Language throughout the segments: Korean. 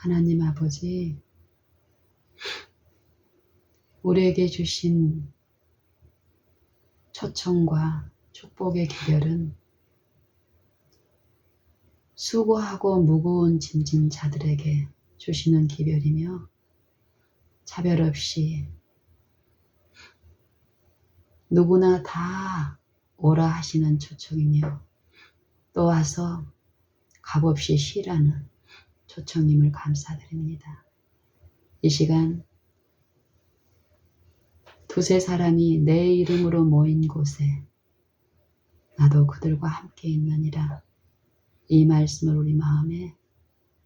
하나님 아버지, 우리에게 주신 초청과 축복의 기별은 수고하고 무거운 짐진 자들에게 주시는 기별이며 차별 없이 누구나 다 오라 하시는 초청이며 또 와서 값없이 쉬라는 초청임을 감사드립니다. 이 시간 두세 사람이 내 이름으로 모인 곳에 나도 그들과 함께 있느니라. 이 말씀을 우리 마음에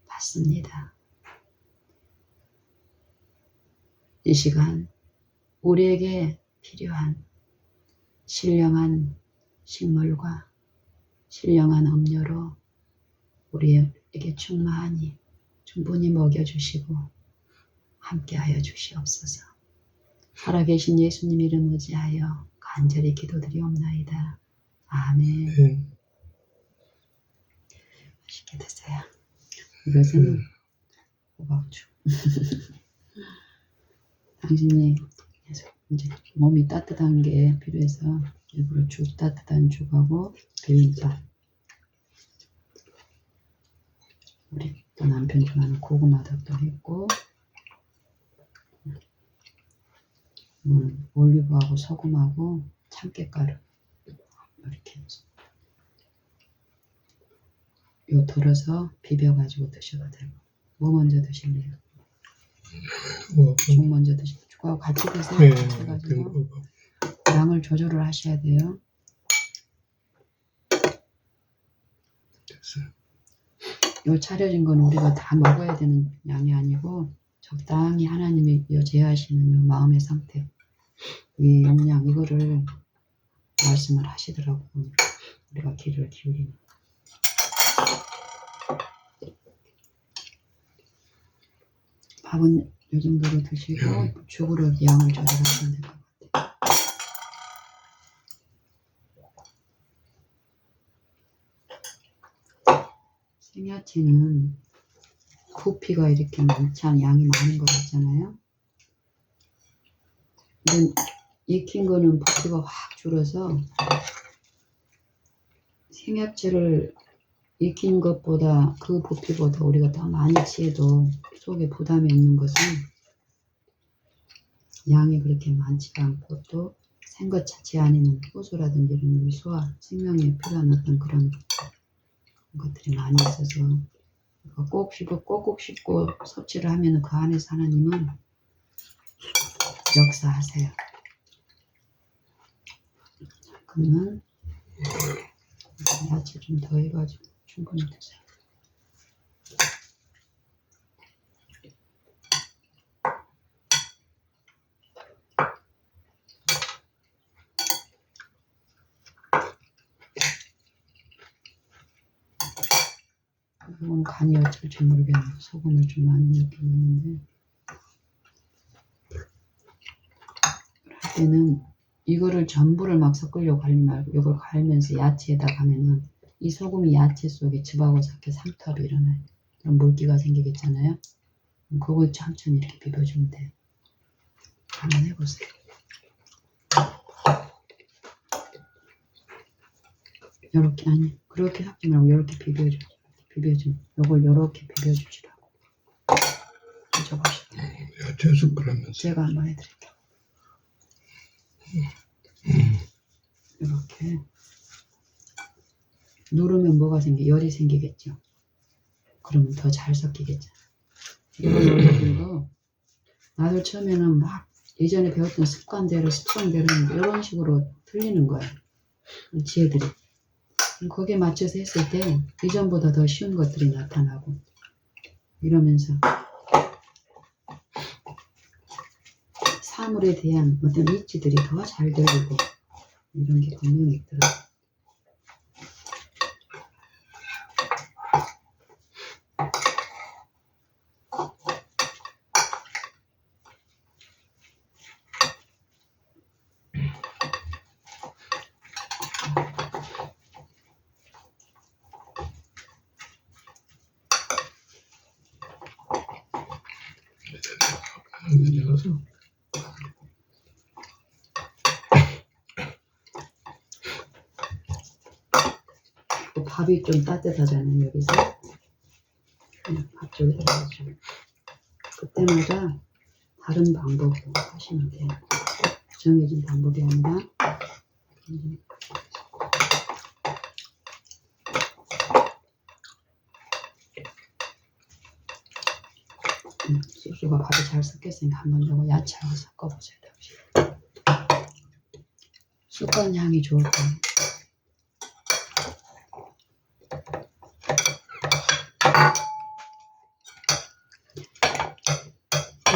받습니다. 이 시간 우리에게 필요한 신령한 식물과 신령한 음료로 우리에게 충분히 먹여주시고 함께하여 주시옵소서. 살아계신 예수님 이름 의지하여 간절히 기도드리옵나이다. 아멘. 맛있게 드세요. 이것은 호박죽. 당신이 이제 몸이 따뜻한 게 필요해서 일부러 따뜻한 죽하고 비빔밥. 우리 또 남편 좋아하는 고구마 덕도 있고, 올리브하고 소금하고 참깨가루 이렇게 요 덜어서 비벼가지고 드셔도 되고. 뭐 먼저 드실래요? 죽 먼저 드시고 죽하고 같이 드세요. 네, 같이 해가지고 양을 조절을 하셔야 돼요. 됐어요. 요 차려진 건 우리가 다 먹어야 되는 양이 아니고 적당히 하나님이 제하시는 요 마음의 상태, 이 용량, 이거를 말씀을 하시더라고요. 우리가 귀를 기울이는. 밥은 요 정도로 드시고 죽으로 양을 조절하시면 될 것 같아요. 생야채는 부피가 이렇게 많지 않은 양이 많은 것 같잖아요. 근데 익힌 거는 부피가 확 줄어서 생야채를 익힌 것보다 그 부피보다 우리가 더 많이 취해도 속에 부담이 없는 것은 양이 그렇게 많지가 않고 또 생것 자체 안에는 효소라든지 이런 우리 소화, 생명에 필요한 어떤 그런 것들이 많이 있어서 꼭 씹고 섭취를 하면 그 안에서 하나님은 역사하세요. 그러면 야채 좀 더 해가지고 충분히 드세요. 이건 간이 어쩔지 모르겠네요. 소금을 좀 많이 넣었는데 할 때는 이거를 전부를 막 섞으려고 하지 말고 이걸 갈면서 야채에다 가면은 이 소금이 야채 속에 즙하고 섞여 상투압이 일어나요. 그럼 물기가 생기겠잖아요. 그걸 천천히 이렇게 비벼주면 돼요. 한번 해보세요. 요렇게, 아니 그렇게 섞지 말고 요렇게 비벼주면 요걸 요렇게 비벼주시라고. 비벼보시죠. 야채 숟가락면서 제가 한번 해드릴게요. 이렇게 누르면 뭐가 열이 생기겠죠. 그러면 더 잘 섞이겠죠. 이걸 올려도 나도 처음에는 막 예전에 배웠던 습관대로 이런 식으로 틀리는 거예요. 지혜들이. 거기에 맞춰서 했을 때 이전보다 더 쉬운 것들이 나타나고 이러면서 사물에 대한 어떤 이치들이 더 잘 들리고 이런 게 분명히 있더라고요. 밥이 좀 따뜻하잖아요. 여기서 밥 쪽에다 넣어주고 그때마다 다른 방법으로 하시면 돼요. 정해진 방법이 아니라 소스가 밥이 잘 섞였으니까 한번 저거 야채하고 섞어보세요. 쑥갓 향이 좋을 거예요.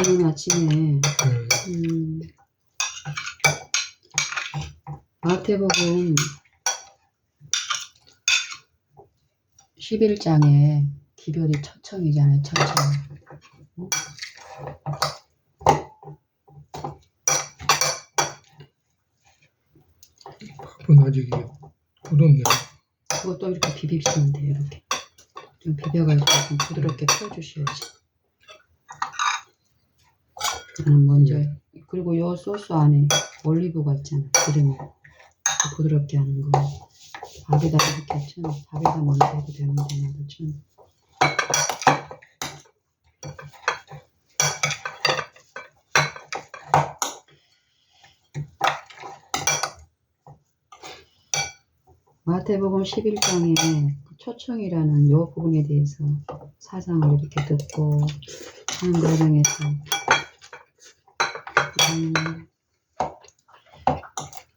오늘 아침에 마태복음 11장에 기별이 초청이잖아요. 초청. 밥은 아직 굳었네. 그것도 이렇게 비비시면 돼요. 이렇게 좀 비벼가지고 좀 부드럽게 펴주셔야지. 먼저 그리고 요 소스 안에 올리브가 있잖아. 기름이 부드럽게 하는 거. 밥에다 이렇게 쳐. 밥에다 먼저 해도 되는데 나도 좀. 마태복음 11장에 초청이라는 요 부분에 대해서 사상을 이렇게 듣고 하는 과정에서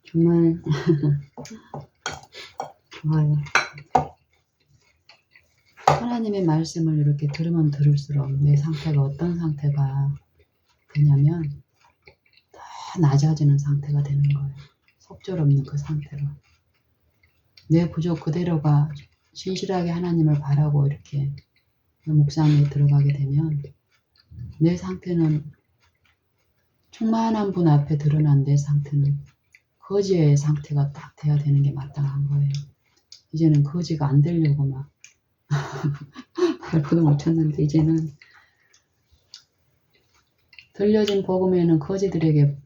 정말 좋아요. 하나님의 말씀을 이렇게 들으면 들을수록 내 상태가 어떤 상태가 되냐면 더 낮아지는 상태가 되는 거예요. 속절없는 그 상태로. 내 부족 그대로가 진실하게 하나님을 바라고 이렇게 묵상에 들어가게 되면 내 상태는 충만한 분 앞에 드러난 내 상태는 거지의 상태가 딱 돼야 되는 게 마땅한 거예요. 이제는 거지가 안 되려고 막 발버둥 못 쳤는데 이제는 들려진 복음에는 거지들에게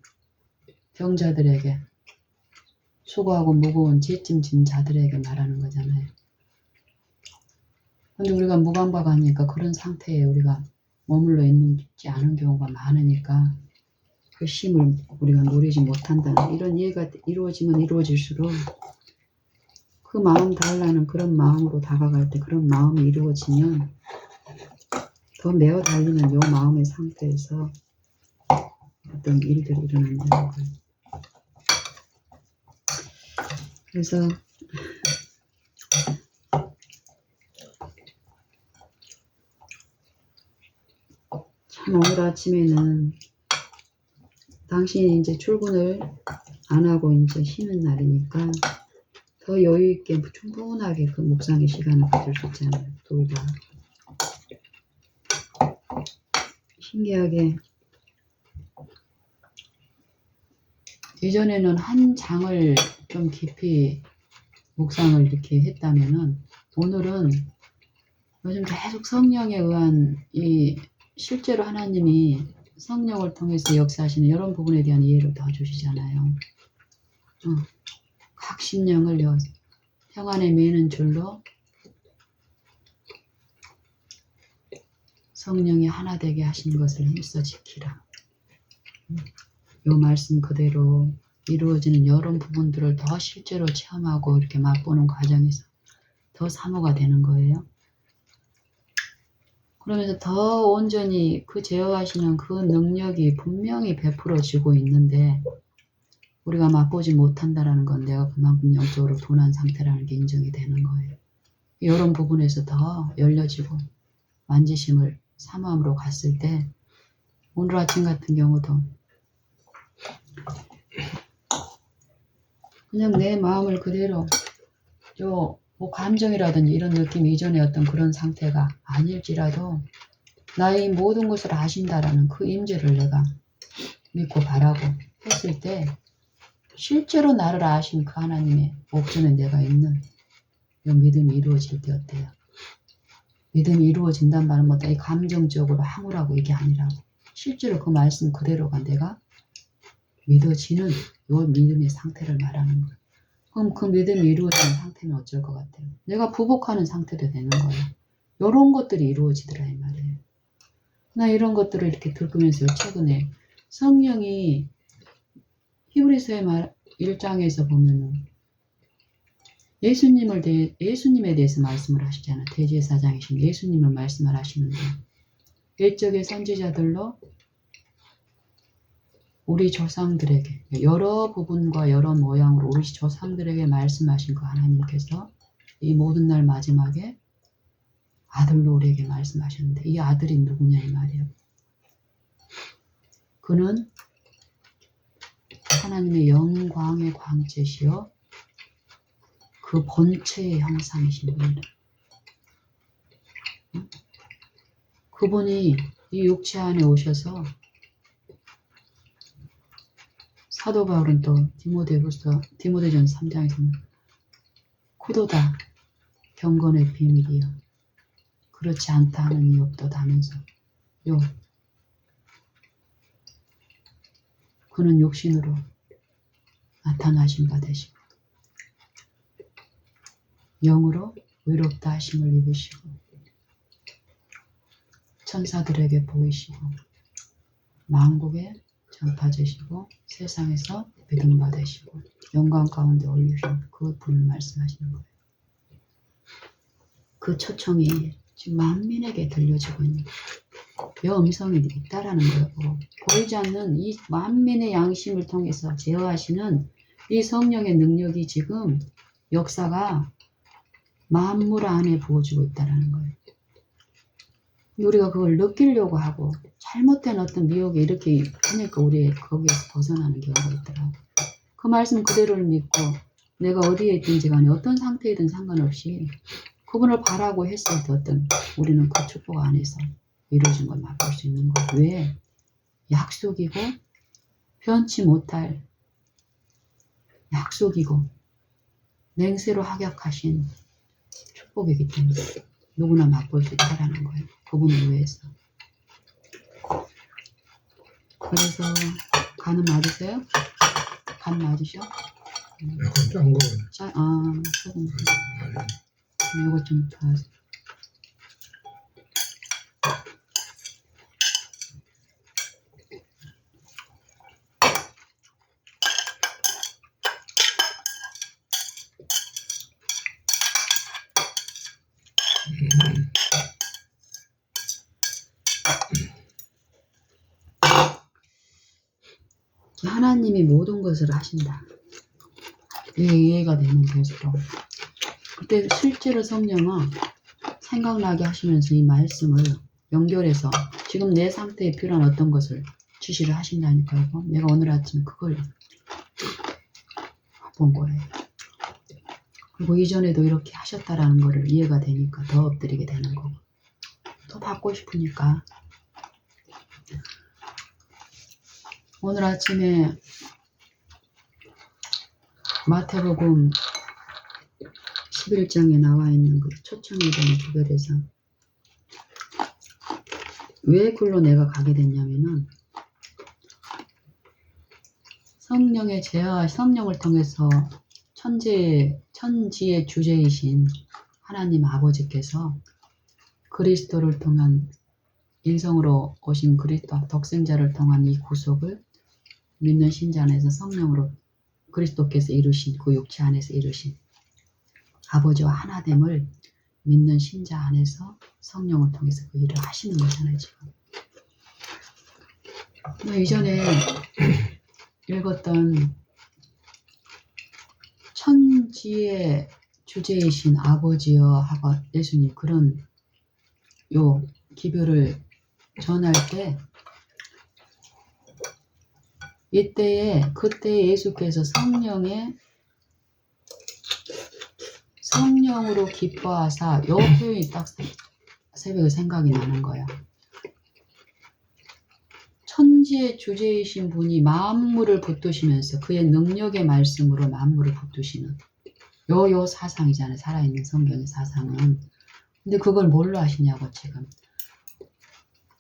병자들에게 수고하고 무거운 죄짐진 자들에게 말하는 거잖아요. 근데 우리가 무감각하니까 그런 상태에 우리가 머물러 있지 않은 경우가 많으니까 그 힘을 우리가 누리지 못한다는 이런 이해가 이루어지면 이루어질수록 그 마음 달라는 그런 마음으로 다가갈 때 그런 마음이 이루어지면 더 메어 달리는 요 마음의 상태에서 어떤 일들이 일어난다는 거예요. 그래서 참 오늘 아침에는 당신이 이제 출근을 안 하고 이제 쉬는 날이니까 더 여유 있게 충분하게 그 묵상의 시간을 가질 수 있잖아요. 둘 다. 신기하게 예전에는 한 장을 좀 깊이 묵상을 이렇게 했다면은 오늘은 요즘 계속 성령에 의한 이 실제로 하나님이 성령을 통해서 역사하시는 이런 부분에 대한 이해를 더 주시잖아요. 각 심령을 평안에 매는 줄로 성령이 하나 되게 하신 것을 힘써 지키라. 이 말씀 그대로 이루어지는 이런 부분들을 더 실제로 체험하고 이렇게 맛보는 과정에서 더 사모가 되는 거예요. 그러면서 더 온전히 그 제어하시는 그 능력이 분명히 베풀어지고 있는데 우리가 맛보지 못한다라는 건 내가 그만큼 영적으로 둔한 상태라는 게 인정이 되는 거예요. 이런 부분에서 더 열려지고 만지심을 사모함으로 갔을 때 오늘 아침 같은 경우도 그냥 내 마음을 그대로 뭐 감정이라든지 이런 느낌이 이전에 어떤 그런 상태가 아닐지라도 나의 모든 것을 아신다라는 그 임재를 내가 믿고 바라고 했을 때 실제로 나를 아신 그 하나님의 옥중에 내가 있는 이 믿음이 이루어질 때 어때요? 믿음이 이루어진단 말은 뭐 이 감정적으로 항우라고 이게 아니라고 실제로 그 말씀 그대로가 내가 믿어지는 이 믿음의 상태를 말하는 거예요. 그럼 그 믿음이 이루어지는 상태는 어쩔 것 같아요? 내가 부복하는 상태도 되는 거예요. 이런 것들이 이루어지더라 이 말이에요. 나 이런 것들을 이렇게 들으면서 최근에 성령이 히브리서의 1장에서 보면은 예수님에 대해서 말씀을 하시잖아요. 대제사장이신 예수님을 말씀을 하시는데 옛적의 선지자들로 우리 조상들에게 여러 부분과 여러 모양으로 우리 조상들에게 말씀하신 그 하나님께서 이 모든 날 마지막에 아들로 우리에게 말씀하셨는데 이 아들이 누구냐 이 말이에요. 그는 하나님의 영광의 광채시요 그 본체의 형상이신 분이다. 그분이 이 육체 안에 오셔서 사도 바울은 또 디모데전서 3장에서는 쿠도다 경건의 비밀이요 그렇지 않다 하는 이 없도다 하면서 그는 육신으로 나타나신 바 되시고 영으로 의롭다 하심을 입으시고 천사들에게 보이시고 만국에 전파되시고 세상에서 믿음받으시고 영광 가운데 올리신 그 분을 말씀하시는 거예요. 그 초청이 지금 만민에게 들려지고 있는 이 음성이 있다라는 거예요. 보이지 않는 이 만민의 양심을 통해서 제어하시는 이 성령의 능력이 지금 역사가 만물 안에 부어지고 있다라는 거예요. 우리가 그걸 느끼려고 하고 잘못된 어떤 미혹에 이렇게 하니까 우리 거기에서 벗어나는 경우가 있더라고요. 그 말씀 그대로를 믿고 내가 어디에 있든지 간에 어떤 상태이든 상관없이 그분을 바라고 했을 때 어떤 우리는 그 축복 안에서 이루어진 걸 맛볼 수 있는 거예요. 왜? 약속이고 변치 못할 약속이고 맹세로 합약하신 축복이기 때문에 누구나 맛볼 수 있다라는 거예요. 그분을 위해서. 그래서 간은 맞으세요? 간 맞으셔? 약간 짠 거. 조금. 이거 좀 더. 하나님이 모든 것을 하신다. 이게 이해가 되면 될수록 그때 실제로 성령은 생각나게 하시면서 이 말씀을 연결해서 지금 내 상태에 필요한 어떤 것을 지시를 하신다니까요. 내가 오늘 아침에 그걸 본 거예요. 그리고 이전에도 이렇게 하셨다라는 거를 이해가 되니까 더 엎드리게 되는 거고 더 받고 싶으니까 오늘 아침에 마태복음 11장에 나와 있는 그 초청에 대한 구별에서 왜 글로 내가 가게 됐냐면은 성령의 제어, 성령을 통해서 천지의 주제이신 하나님 아버지께서 그리스도를 통한 인성으로 오신 그리스도 독생자를 통한 이 구속을 믿는 신자 안에서 성령으로 그리스도께서 이루신 그 육체 안에서 이루신 아버지와 하나됨을 믿는 신자 안에서 성령을 통해서 그 일을 하시는 거잖아요 지금. 이전에 읽었던 천지의 주제이신 아버지여 하고 예수님 그런 요 기별을 전할 때 그때 예수께서 성령으로 기뻐하사 요 표현이 딱 새벽에 생각이 나는 거야. 천지의 주제이신 분이 만물을 붙드시면서 그의 능력의 말씀으로 만물을 붙드시는 요 사상이잖아요. 살아있는 성경의 사상은. 근데 그걸 뭘로 하시냐고 지금.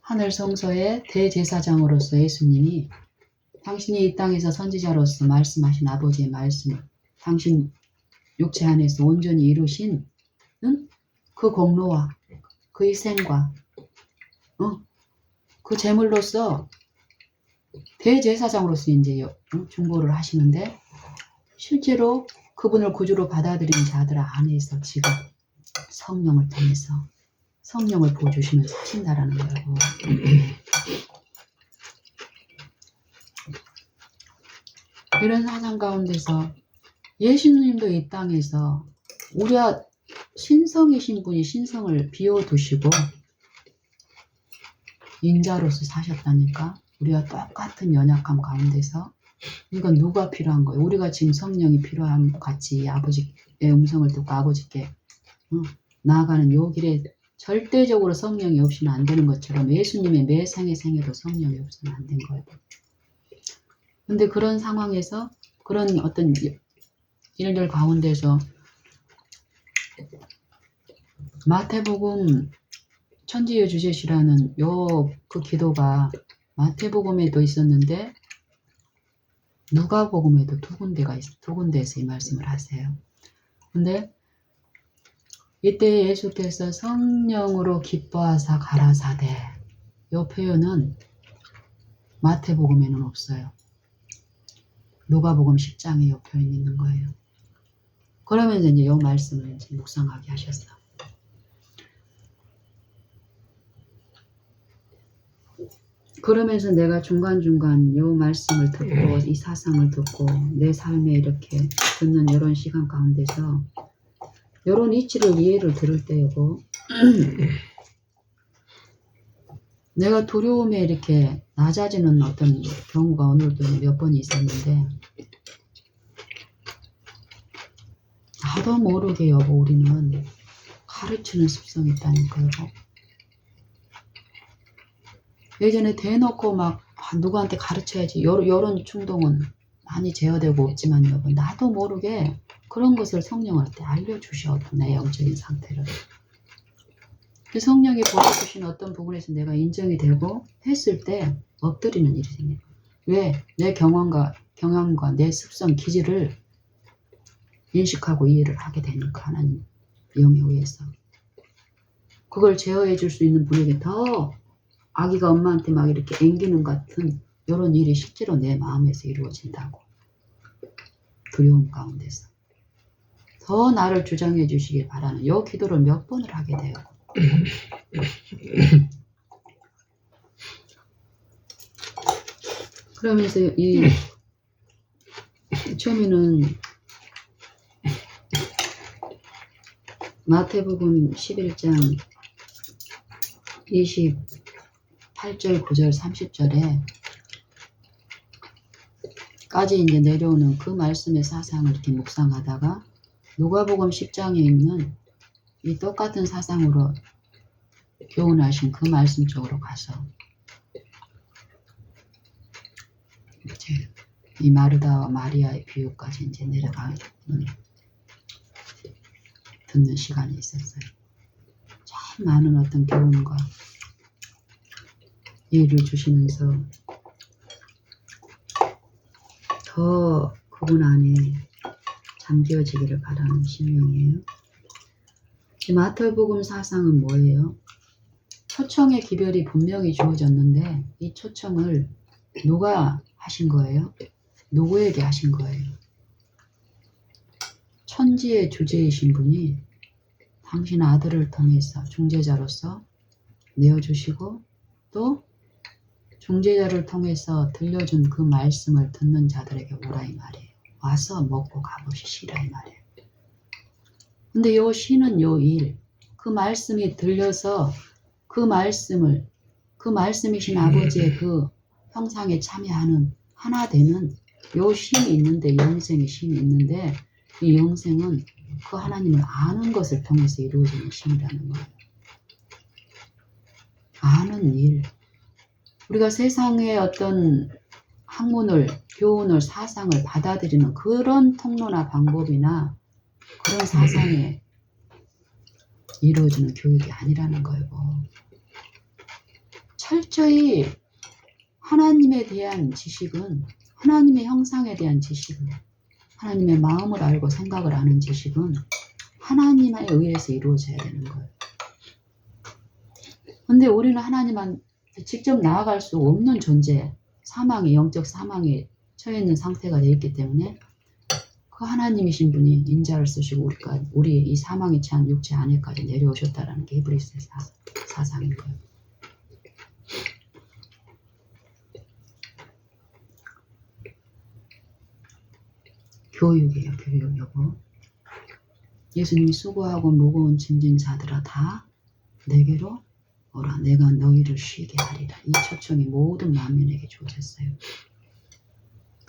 하늘 성소의 대제사장으로서 예수님이 당신이 이 땅에서 선지자로서 말씀하신 아버지의 말씀을 당신 육체 안에서 온전히 이루신 그 공로와 그 희생과 그 제물로서 대제사장으로서 이제 중보를 하시는데 실제로 그분을 구주로 받아들인 자들 안에서 지금 성령을 통해서 성령을 부어주시면서 하신다라는 거예요. 이런 사상 가운데서 예수님도 이 땅에서 우리가 신성이신 분이 신성을 비워두시고 인자로서 사셨다니까. 우리가 똑같은 연약함 가운데서 이건 누가 필요한 거예요? 우리가 지금 성령이 필요함 같이 아버지의 음성을 듣고 아버지께 나아가는 요 길에 절대적으로 성령이 없이는 안 되는 것처럼 예수님의 매 생의 생에도 성령이 없으면 안 된 거예요. 근데 그런 상황에서 그런 어떤 일들 가운데서 마태복음 천지의 주제시라는 그 기도가 마태복음에도 있었는데 누가복음에도 두 군데에서 이 말씀을 하세요. 근데 이때 예수께서 성령으로 기뻐하사 가라사대 이 표현은 마태복음에는 없어요. 누가복음 10장에 이 표현이 있는 거예요. 그러면서 이제 이 말씀을 이제 묵상하게 하셨어. 그러면서 내가 중간중간 이 말씀을 듣고 이 사상을 듣고 내 삶에 이렇게 듣는 이런 시간 가운데서 이런 이치를 이해를 들을 때고 내가 두려움에 이렇게 낮아지는 어떤 경우가 오늘도 몇 번 있었는데 나도 모르게 여보 우리는 가르치는 습성이 있다니까 여보. 예전에 대놓고 막 누구한테 가르쳐야지 요런 충동은 많이 제어되고 없지만 여보 나도 모르게 그런 것을 성령한테 알려주셔 내 영적인 상태를. 그 성령이 보여주신 어떤 부분에서 내가 인정이 되고 했을 때 엎드리는 일이 생겨요. 왜? 내 경험과 내 습성 기질을 인식하고 이해를 하게 되니까 하나님 영에 의해서 그걸 제어해 줄 수 있는 분에게 더 아기가 엄마한테 막 이렇게 앵기는 같은 이런 일이 실제로 내 마음에서 이루어진다고. 두려움 가운데서 더 나를 주장해 주시길 바라는 이 기도를 몇 번을 하게 돼요. 그러면서 이 처음에는 마태복음 11장 28절 9절 30절에 까지 이제 내려오는 그 말씀의 사상을 이렇게 묵상하다가 누가복음 10장에 있는 이 똑같은 사상으로 교훈하신 그 말씀 쪽으로 가서 이제 이 마르다와 마리아의 비유까지 이제 내려가는 듣는 시간이 있었어요. 참 많은 어떤 교훈과 이해를 주시면서 더 그분 안에 잠겨지기를 바라는 심령이에요. 마태복음 사상은 뭐예요? 초청의 기별이 분명히 주어졌는데 이 초청을 누가 하신 거예요? 누구에게 하신 거예요? 천지의 주제이신 분이 당신 아들을 통해서 중재자로서 내어주시고 또 중재자를 통해서 들려준 그 말씀을 듣는 자들에게 오라 이 말이에요. 와서 먹고 가보시라 이 말이에요. 근데 요 시는 요 일, 그 말씀이 들려서 그 말씀이신 아버지의 그 형상에 참여하는 하나 되는 요 신이 있는데 영생의 신이 있는데 이 영생은 그 하나님을 아는 것을 통해서 이루어지는 신이라는 거예요. 아는 일. 우리가 세상의 어떤 학문을, 교훈을, 사상을 받아들이는 그런 통로나 방법이나 그런 사상에 이루어지는 교육이 아니라는 거예요. 철저히 하나님에 대한 지식은, 하나님의 형상에 대한 지식은, 하나님의 마음을 알고 생각을 아는 지식은 하나님에 의해서 이루어져야 되는 거예요. 근데 우리는 하나님한테 직접 나아갈 수 없는 존재, 사망이, 영적 사망에 처해 있는 상태가 되어 있기 때문에 그 하나님이신 분이 인자를 쓰시고 우리 이 사망에 처한 육체 안에까지 내려오셨다라는 게 히브리서 사상인 거예요. 교육이에요, 교육 여보. 예수님이 수고하고 무거운 짐진 자들아 다 내게로 오라. 내가 너희를 쉬게 하리라. 이 초청이 모든 만민에게 주어졌어요.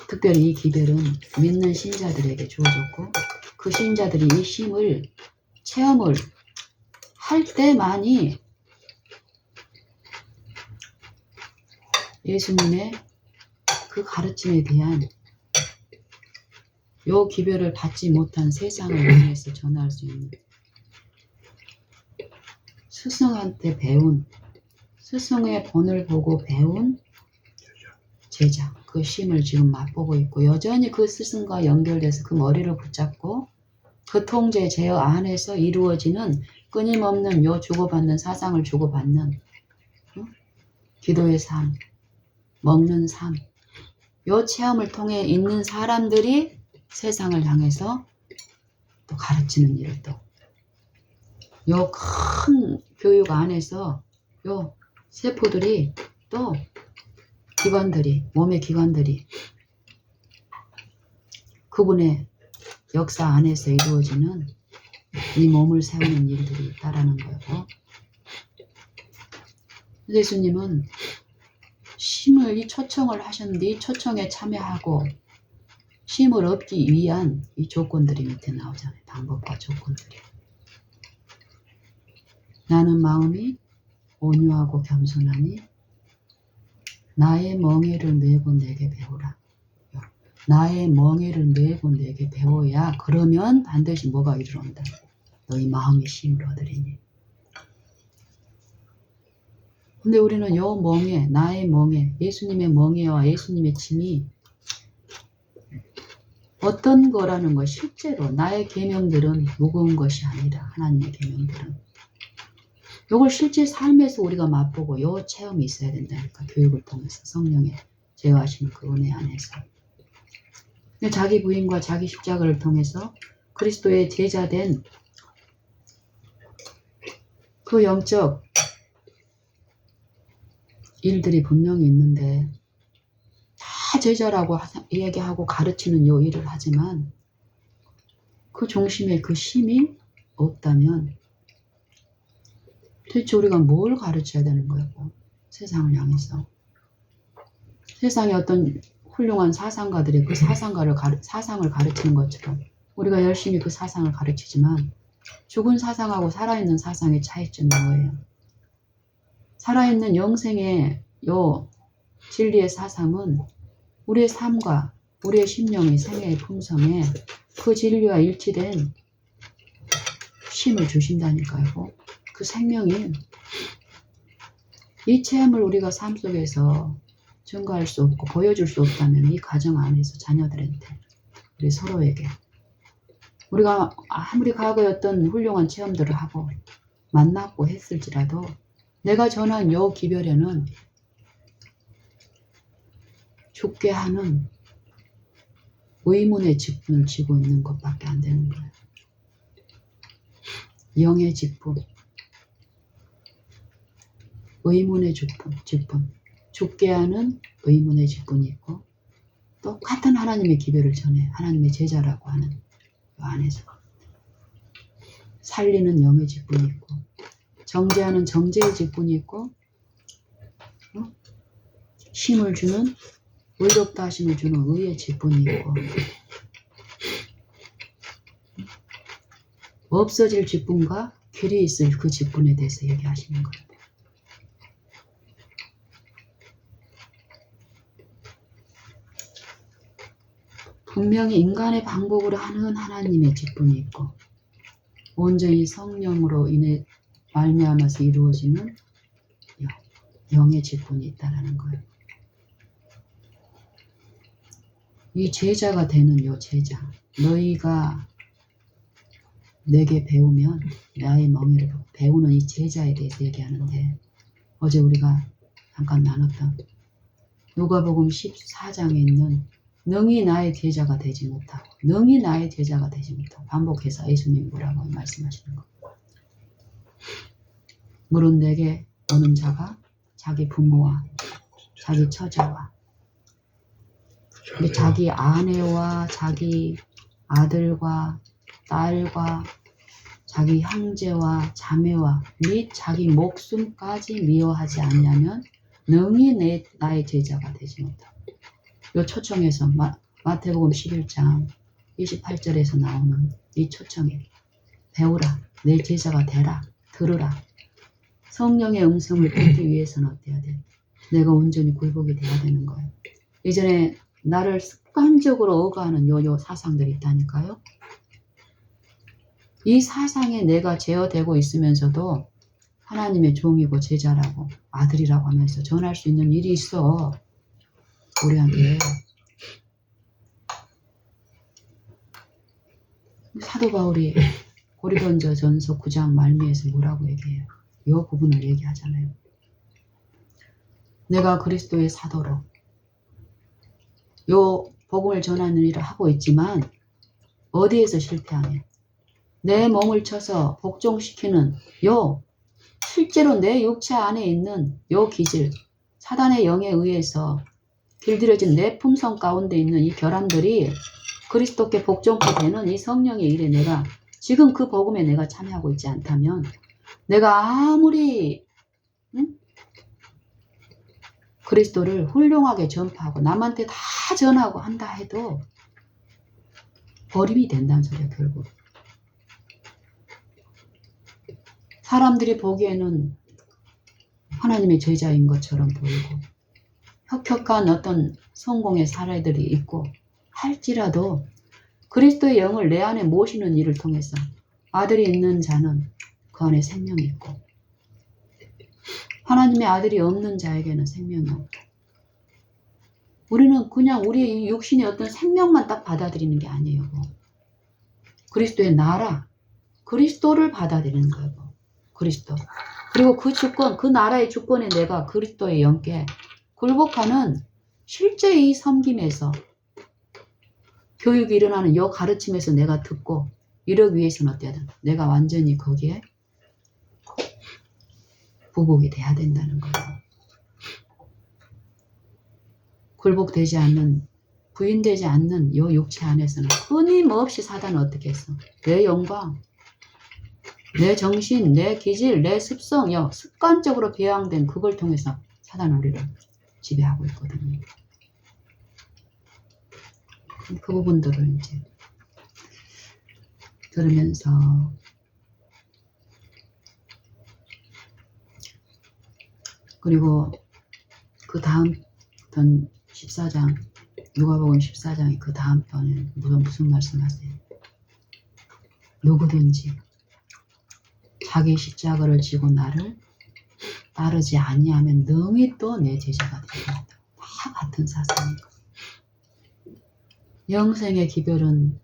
특별히 이 기별은 믿는 신자들에게 주어졌고 그 신자들이 이 쉼을 체험을 할 때만이 예수님의 그 가르침에 대한 요 기별을 받지 못한 세상을 향해서 전할 수 있는 스승한테 배운 스승의 본을 보고 배운 제자 그 쉼을 지금 맛보고 있고 여전히 그 스승과 연결돼서 그 머리를 붙잡고 그 통제 제어 안에서 이루어지는 끊임없는 요 주고받는 사상을 주고받는 기도의 삶, 먹는 삶 요 체험을 통해 있는 사람들이 세상을 향해서 또 가르치는 일을 또 요 큰 교육 안에서 요 세포들이 또 기관들이 몸의 기관들이 그분의 역사 안에서 이루어지는 이 몸을 세우는 일들이 있다라는 거고 예수님은 쉼을 이 초청을 하셨는데 이 초청에 참여하고 쉼을 얻기 위한 이 조건들이 밑에 나오잖아요. 방법과 조건들이. 나는 마음이 온유하고 겸손하니 나의 멍에를 메고 내게 배우라. 나의 멍에를 메고 내게 배워야 그러면 반드시 뭐가 이르러온다. 너희 마음의 쉼을 얻으리니. 근데 우리는 요 멍에 나의 멍에 예수님의 멍에와 예수님의 짐이 어떤 거라는 거 실제로 나의 계명들은 무거운 것이 아니라 하나님의 계명들은 요걸 실제 삶에서 우리가 맛보고 요 체험이 있어야 된다니까 교육을 통해서 성령의 제어하시는 그 은혜 안에서 자기 부인과 자기 십자가를 통해서 그리스도의 제자된 그 영적 일들이 분명히 있는데 다 제자라고 얘기하고 가르치는 요 일을 하지만 그 중심에 그 쉼이 없다면 도대체 우리가 뭘 가르쳐야 되는 거예요? 세상을 향해서. 세상에 어떤 훌륭한 사상가들이 그 사상을 가르치는 것처럼 우리가 열심히 그 사상을 가르치지만 죽은 사상하고 살아있는 사상의 차이점이 뭐예요? 살아있는 영생의 요 진리의 사상은 우리의 삶과 우리의 심령의 생애의 품성에 그 진리와 일치된 쉼을 주신다니까요. 그 생명이 이 체험을 우리가 삶 속에서 증거할 수 없고 보여줄 수 없다면 이 가정 안에서 자녀들한테 우리 서로에게 우리가 아무리 과거에 어떤 훌륭한 체험들을 하고 만났고 했을지라도 내가 전한 요 기별에는 죽게 하는 의문의 직분을 지고 있는 것밖에 안 되는 거예요. 영의 직분, 의문의 직분, 죽게 하는 의문의 직분이 있고 똑같은 하나님의 기별을 전해 하나님의 제자라고 하는 그 안에서 살리는 영의 직분이 있고 정죄하는 정죄의 직분이 있고 쉼을 주는 의롭다 하심을 주는 의의 직분이 있고 없어질 직분과 길이 있을 그 직분에 대해서 얘기하시는 거예요. 분명히 인간의 방법으로 하는 하나님의 직분이 있고 온전히 성령으로 인해 말미암아서 이루어지는 영의 직분이 있다는 거예요. 이 제자가 되는 요 제자 너희가 내게 배우면 나의 멍에를 배우는 이 제자에 대해서 얘기하는데, 어제 우리가 잠깐 나눴던 누가복음 14장에 있는 능히 나의 제자가 되지 못하고, 능히 나의 제자가 되지 못하고, 반복해서 예수님이 뭐라고 말씀하시는 거. 물은 내게 오는 자가 자기 부모와 자기 처자와 자기 아내와 자기 아들과 딸과 자기 형제와 자매와 및 자기 목숨까지 미워하지 않냐면 능히 나의 제자가 되지 못하고. 요 초청에서 마태복음 11장 28절에서 나오는 이 초청에 배우라, 내 제자가 되라, 들으라. 성령의 음성을 듣기 위해서는 어때야 돼? 내가 온전히 굴복이 돼야 되는 거예요. 이전에 나를 습관적으로 억압하는 요 사상들이 있다니까요. 이 사상에 내가 제어되고 있으면서도 하나님의 종이고 제자라고 아들이라고 하면서 전할 수 있는 일이 있어. 우리한테. 사도 바울이 고린도 전서 9장 말미에서 뭐라고 얘기해요? 이 부분을 얘기하잖아요. 내가 그리스도의 사도로 요 복음을 전하는 일을 하고 있지만 어디에서 실패하냐? 내 몸을 쳐서 복종시키는 실제로 내 육체 안에 있는 요 기질, 사단의 영에 의해서 길들여진 내 품성 가운데 있는 이 결함들이 그리스도께 복종케 되는 이 성령의 일에 내가 지금 그 복음에 내가 참여하고 있지 않다면, 내가 아무리 그리스도를 훌륭하게 전파하고 남한테 다 전하고 한다 해도 버림이 된다는 소리야. 결국 사람들이 보기에는 하나님의 제자인 것처럼 보이고 혁혁한 어떤 성공의 사례들이 있고 할지라도 그리스도의 영을 내 안에 모시는 일을 통해서 아들이 있는 자는 그 안에 생명이 있고, 하나님의 아들이 없는 자에게는 생명이 없고, 우리는 그냥 우리 육신의 어떤 생명만 딱 받아들이는 게 아니에요. 그리스도의 나라, 그리스도를 받아들이는 거예요. 그리스도. 그리고 그 주권, 그 나라의 주권에 내가 그리스도의 영께 굴복하는 실제 이 섬김에서 교육이 일어나는 요 가르침에서 내가 듣고 이러기 위해서는 어때야 되나? 내가 완전히 거기에 부복이 돼야 된다는 거예요. 굴복되지 않는, 부인되지 않는 요 육체 안에서는 끊임없이 사단은 어떻게 했어? 내 영광, 내 정신, 내 기질, 내 습성, 습관적으로 배양된 그걸 통해서 사단은 우리를 지배하고 있거든요. 그 부분들을 이제 들으면서 그리고 그 다음 편 14장, 누가복음 14장이 그 다음 편에 무슨 말씀하세요? 누구든지 자기 십자가를 지고 나를 따르지 아니하면 능히 또 내 제자가 되겠다. 다 같은 사상이고, 영생의 기별은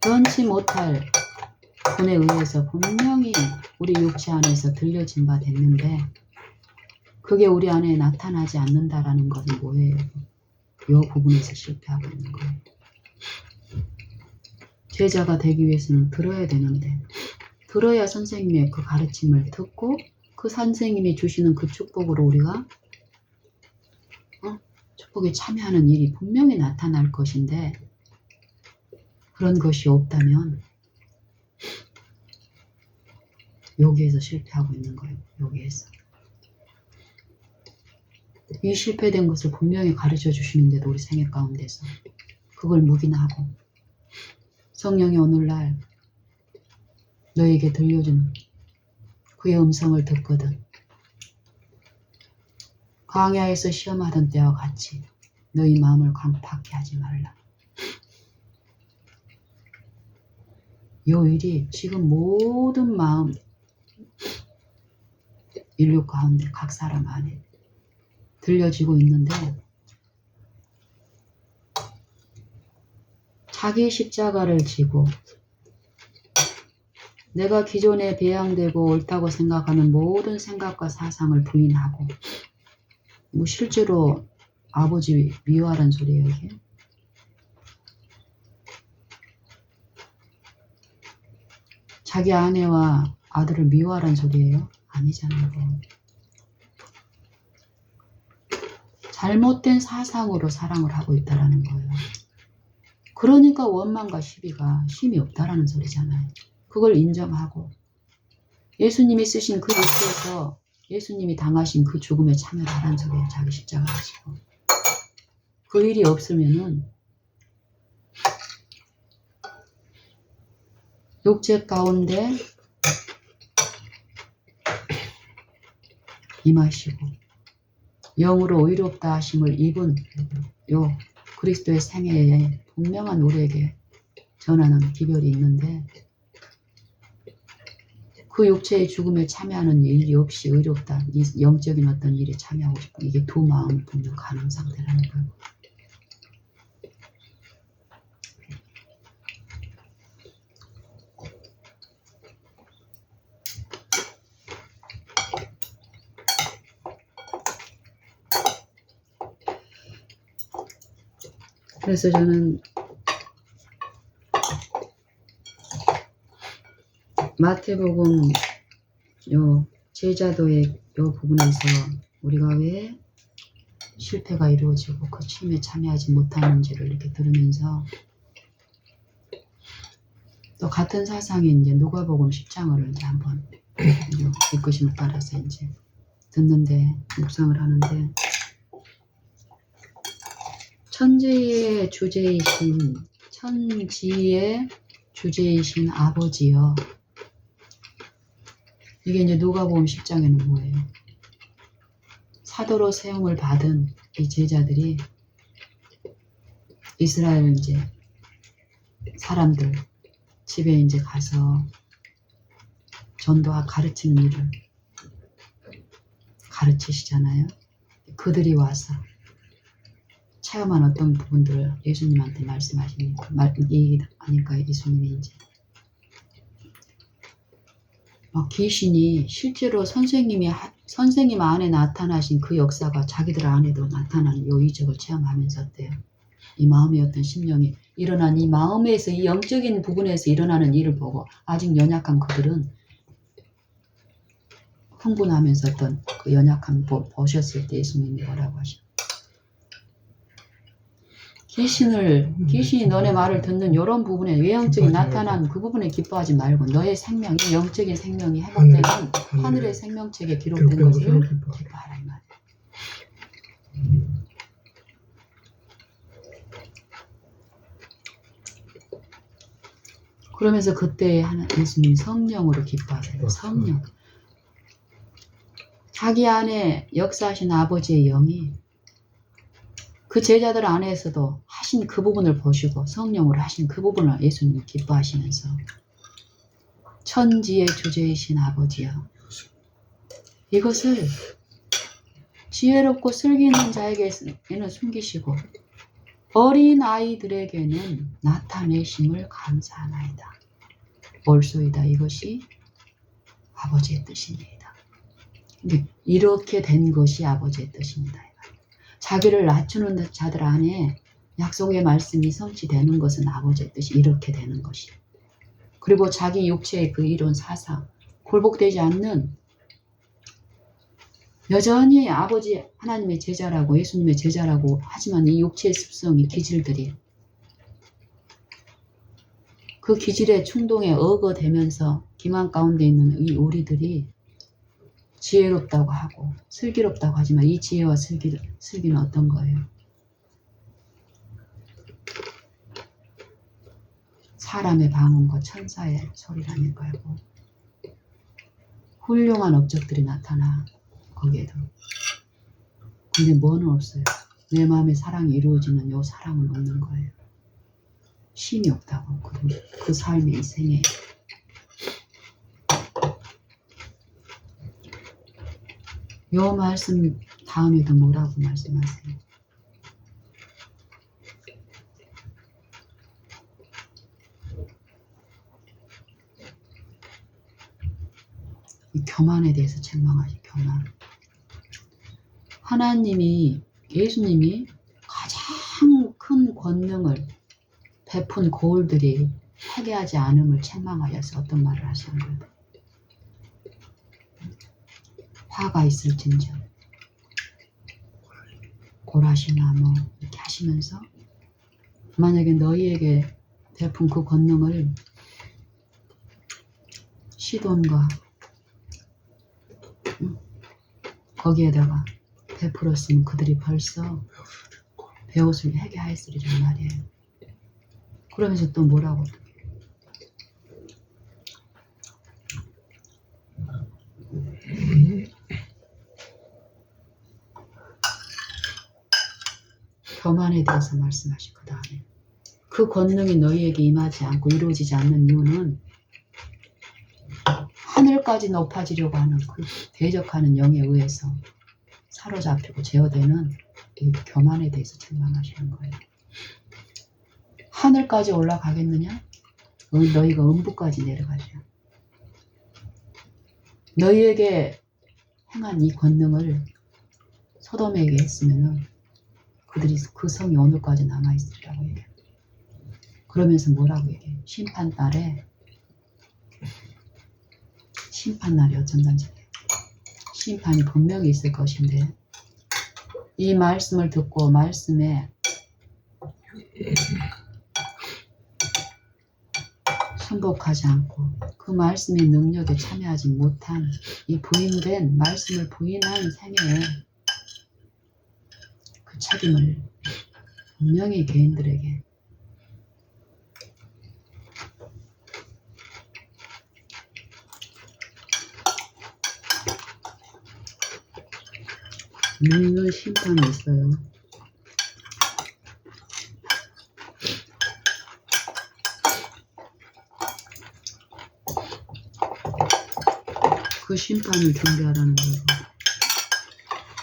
변치 못할 분에 의해서 분명히 우리 육체 안에서 들려진 바 됐는데, 그게 우리 안에 나타나지 않는다라는 것은 뭐예요? 이 부분에서 실패하고 있는 거예요. 제자가 되기 위해서는 들어야 되는데, 들어야 선생님의 그 가르침을 듣고 그 선생님이 주시는 그 축복으로 우리가 축복에 참여하는 일이 분명히 나타날 것인데, 그런 것이 없다면 여기에서 실패하고 있는 거예요. 여기에서. 이 실패된 것을 분명히 가르쳐 주시는데도 우리 생애 가운데서 그걸 묵인하고, 성령이 오늘날 너에게 들려주는 그의 음성을 듣거든 광야에서 시험하던 때와 같이 너희 마음을 강팍해 하지 말라. 이 일이 지금 모든 마음, 인류 가운데 각 사람 안에 들려지고 있는데, 자기 십자가를 지고 내가 기존에 배양되고 옳다고 생각하는 모든 생각과 사상을 부인하고 뭐 실제로 아버지 미워하란 소리예요 이게. 자기 아내와 아들을 미워하란 소리예요? 아니잖아요. 잘못된 사상으로 사랑을 하고 있다라는 거예요. 그러니까 원망과 시비가 쉼이 없다라는 소리잖아요. 그걸 인정하고 예수님이 쓰신 그 육체에서 예수님이 당하신 그 죽음에 참여하라는 소리예요. 자기 십자가 하시고. 그 일이 없으면은 육체 가운데 임하시고 영으로 의롭다 하심을 입은 요 그리스도의 생애에 분명한 우리에게 전하는 기별이 있는데 그 육체의 죽음에 참여하는 일이 없이 의롭다, 이 영적인 어떤 일에 참여하고 싶은 이게 두 마음을 분명 가는 상태라는 거예요. 그래서 저는 마태복음 요 제자도의 요 부분에서 우리가 왜 실패가 이루어지고 그 취임에 참여하지 못하는지를 이렇게 들으면서 또 같은 사상이 이제 누가복음 10장을 이제 한번 이끄심을 따라서 이제 듣는데 묵상을 하는데 천지의 주제이신 아버지여. 이게 이제 누가복음 10장에는 뭐예요? 사도로 세움을 받은 이 제자들이 이스라엘 이제 사람들 집에 이제 가서 전도와 가르치는 일을 가르치시잖아요. 그들이 와서 체험한 어떤 부분들을 예수님한테 말씀하시니까 얘기하니까 예수님이 이제 귀신이 실제로 선생님 안에 나타나신 그 역사가 자기들 안에도 나타나는 요 이적을 체험하면서 어때요? 이 마음의 어떤 심령이 일어난 이 마음에서 이 영적인 부분에서 일어나는 일을 보고 아직 연약한 그들은 흥분하면서 어떤 그 연약함 보셨을 때 예수님이 뭐라고 하셔? 귀신이 너네 말을 듣는 이런 부분에 외형적인 나타난 그 부분에 기뻐하지 말고 너의 생명이 영적인 생명이 회복되는 하늘의 생명책에 기록된 것을 기뻐하라 이 말이에요. 그러면서 그때 예수님 성령으로 기뻐하세요. 성령. 자기 안에 역사하신 아버지의 영이 그 제자들 안에서도 하신 그 부분을 보시고 성령으로 하신 그 부분을 예수님이 기뻐하시면서 천지의 주제이신 아버지여 이것을 지혜롭고 슬기 있는 자에게는 숨기시고 어린 아이들에게는 나타내심을 감사하나이다. 올소이다. 이것이 아버지의 뜻입니다. 이렇게 된 것이 아버지의 뜻입니다. 자기를 낮추는 자들 안에 약속의 말씀이 성취되는 것은 아버지의 뜻이 이렇게 되는 것이. 그리고 자기 육체의 그 이론 사상, 굴복되지 않는 여전히 아버지 하나님의 제자라고 예수님의 제자라고 하지만 이 육체의 습성이 기질들이 그 기질의 충동에 어거되면서 기만 가운데 있는 이 우리들이 지혜롭다고 하고 슬기롭다고 하지만 이 지혜와 슬기는 어떤 거예요? 사람의 방언과 천사의 소리라는 거고 훌륭한 업적들이 나타나 거기에도. 근데 뭐는 없어요. 내 마음에 사랑이 이루어지는 요 사랑은 없는 거예요. 힘이 없다고 그 삶의 이 생에. 요 말씀 다음에도 뭐라고 말씀하세요? 이 교만에 대해서 책망하시. 교만. 하나님이, 예수님이 가장 큰 권능을 베푼 고울들이 회개하지 않음을 책망하여서 어떤 말을 하시는 거예요? 화가 있을진저 고라시나 뭐 이렇게 하시면서, 만약에 너희에게 베푼 그 권능을 시돈과 거기에다가 베풀었으면 그들이 벌써 베옷을 회개하였으리란 말이에요. 그러면서 또 뭐라고? 교만에 대해서 말씀하시고, 그 다음에 그 권능이 너희에게 임하지 않고 이루어지지 않는 이유는 하늘까지 높아지려고 하는 그 대적하는 영에 의해서 사로잡히고 제어되는 이 교만에 대해서 책망하시는 거예요. 하늘까지 올라가겠느냐? 너희가 음부까지 내려가죠. 너희에게 행한 이 권능을 소돔에게 했으면은 그들이 그 성이 오늘까지 남아있으리라고 얘기해요. 그러면서 뭐라고 얘기해요? 심판날이 어쩐단지 심판이 분명히 있을 것인데, 이 말씀을 듣고 말씀에 순복하지 않고 그 말씀의 능력에 참여하지 못한 이 부인된 말씀을 부인한 생애에 그 책임을 분명히 개인들에게 묻는 심판이 있어요. 그 심판을 준비하라는 거예요.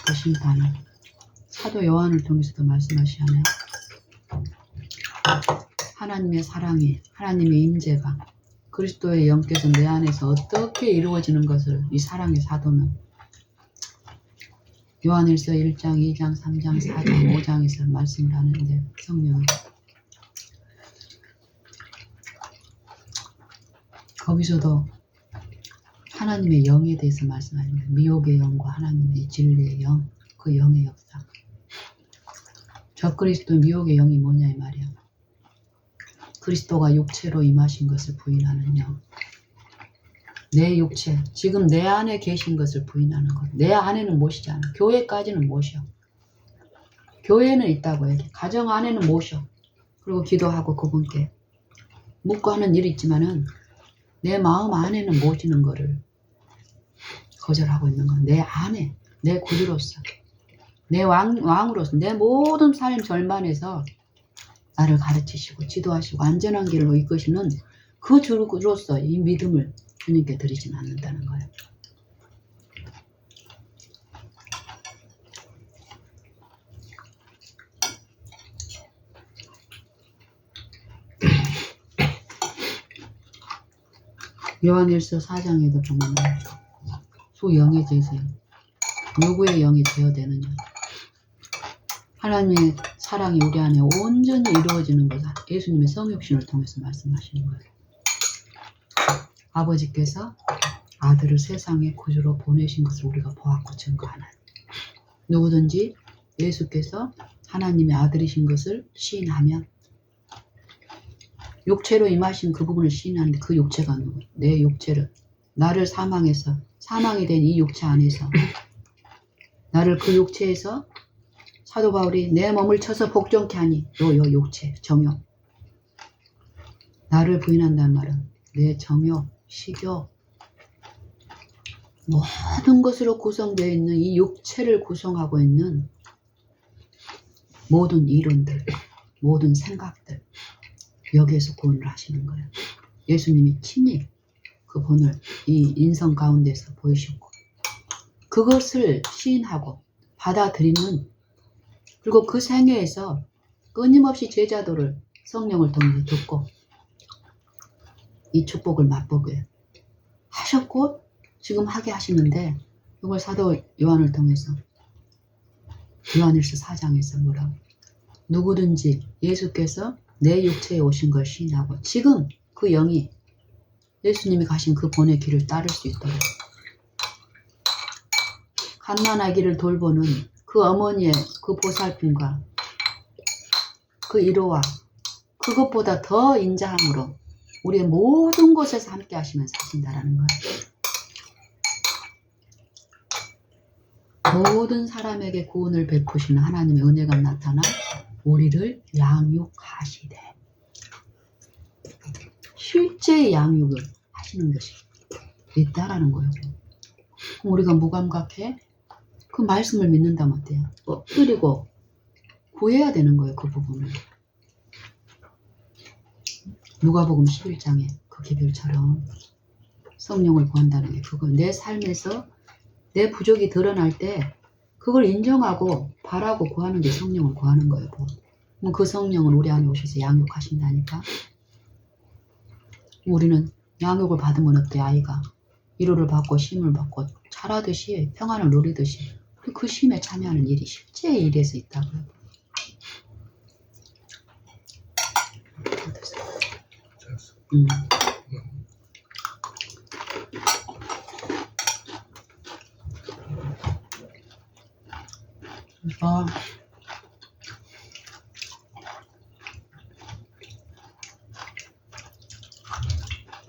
그 심판을. 사도 요한을 통해서도 말씀하시잖아요. 하나님의 사랑이, 하나님의 임재가 그리스도의 영께서 내 안에서 어떻게 이루어지는 것을 이 사랑의 사도는 요한일서 1장, 2장, 3장, 4장, 5장에서 말씀을 하는데, 성령은 거기서도 하나님의 영에 대해서 말씀합니다. 미혹의 영과 하나님의 진리의 영, 그 영의 역사. 적그리스도 미혹의 영이 뭐냐 이 말이야. 그리스도가 육체로 임하신 것을 부인하는 영. 내 육체, 지금 내 안에 계신 것을 부인하는 것. 내 안에는 모시잖아. 교회까지는 모셔. 교회는 있다고 얘기해. 가정 안에는 모셔. 그리고 기도하고 그분께 묻고 하는 일이 있지만은 내 마음 안에는 모시는 거를 거절하고 있는 건 내 안에, 내 구주로서, 내 왕으로서, 내 모든 삶 절반에서 나를 가르치시고 지도하시고 안전한 길로 이끄시는 그 주로서 이 믿음을 주님께 드리진 않는다는 거예요. 요한일서 4장에도 보면 수영의 제세, 누구의 영이 제어되느냐. 하나님의 사랑이 우리 안에 온전히 이루어지는 것을 예수님의 성육신을 통해서 말씀하시는 거예요. 아버지께서 아들을 세상의 구주로 보내신 것을 우리가 보았고 증거하는, 누구든지 예수께서 하나님의 아들이신 것을 시인하면, 육체로 임하신 그 부분을 시인하는데 그 육체가 누구? 내 육체를, 나를 사망이 된 이 육체 안에서 나를 그 육체에서 사도 바울이 내 몸을 쳐서 복종케 하니 요 육체, 정욕, 나를 부인한다는 말은 내 정욕, 식욕, 모든 것으로 구성되어 있는 이 육체를 구성하고 있는 모든 이론들, 모든 생각들, 여기에서 구원을 하시는 거예요. 예수님이 친히 그 본을 이 인성 가운데서 보이셨고 그것을 시인하고 받아들이는, 그리고 그 생애에서 끊임없이 제자도를 성령을 통해서 듣고 이 축복을 맛보게 하셨고 지금 하게 하시는데 이걸 사도 요한을 통해서 요한일서 4장에서 뭐라고 누구든지 예수께서 내 육체에 오신 걸 시인하고 지금 그 영이 예수님이 가신 그 본의 길을 따를 수 있도록 갓난아기를 돌보는 그 어머니의 그 보살핌과 그 위로와 그것보다 더 인자함으로 우리의 모든 곳에서 함께 하시면서 하신다라는 거예요. 모든 사람에게 구원을 베푸시는 하나님의 은혜가 나타나 우리를 양육하시되 실제 양육을 하시는 것이 있다라는 거예요. 그럼 우리가 무감각해? 그 말씀을 믿는다면 어때요? 엎드리고 구해야 되는 거예요. 그 부분을. 누가복음 11장에 그 기별처럼 성령을 구한다는 게 그거 내 삶에서 내 부족이 드러날 때 그걸 인정하고 바라고 구하는 게 성령을 구하는 거예요. 그럼 그 성령은 우리 안에 오셔서 양육하신다니까. 우리는 양육을 받으면 어때? 아이가 위로를 받고 쉼을 받고 자라듯이 평안을 누리듯이 그 쉼에 참여하는 일이 실제 일에서 있다고요. 그래서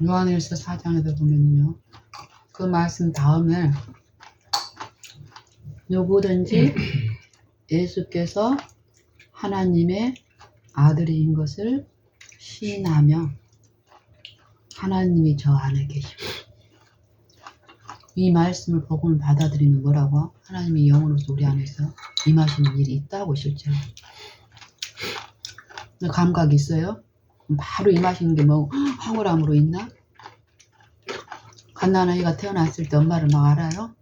요한일서 4장에도 보면요. 그 말씀 다음에 누구든지 예수께서 하나님의 아들인 것을 시인하며 하나님이 저 안에 계시고 이 말씀을 복음을 받아들이면 뭐라고? 하나님이 영으로서 우리 안에서 임하시는 일이 있다고 실제로. 감각이 있어요? 바로 임하시는 게 뭐 황홀함으로 있나? 갓난아이가 태어났을 때 엄마를 막 알아요?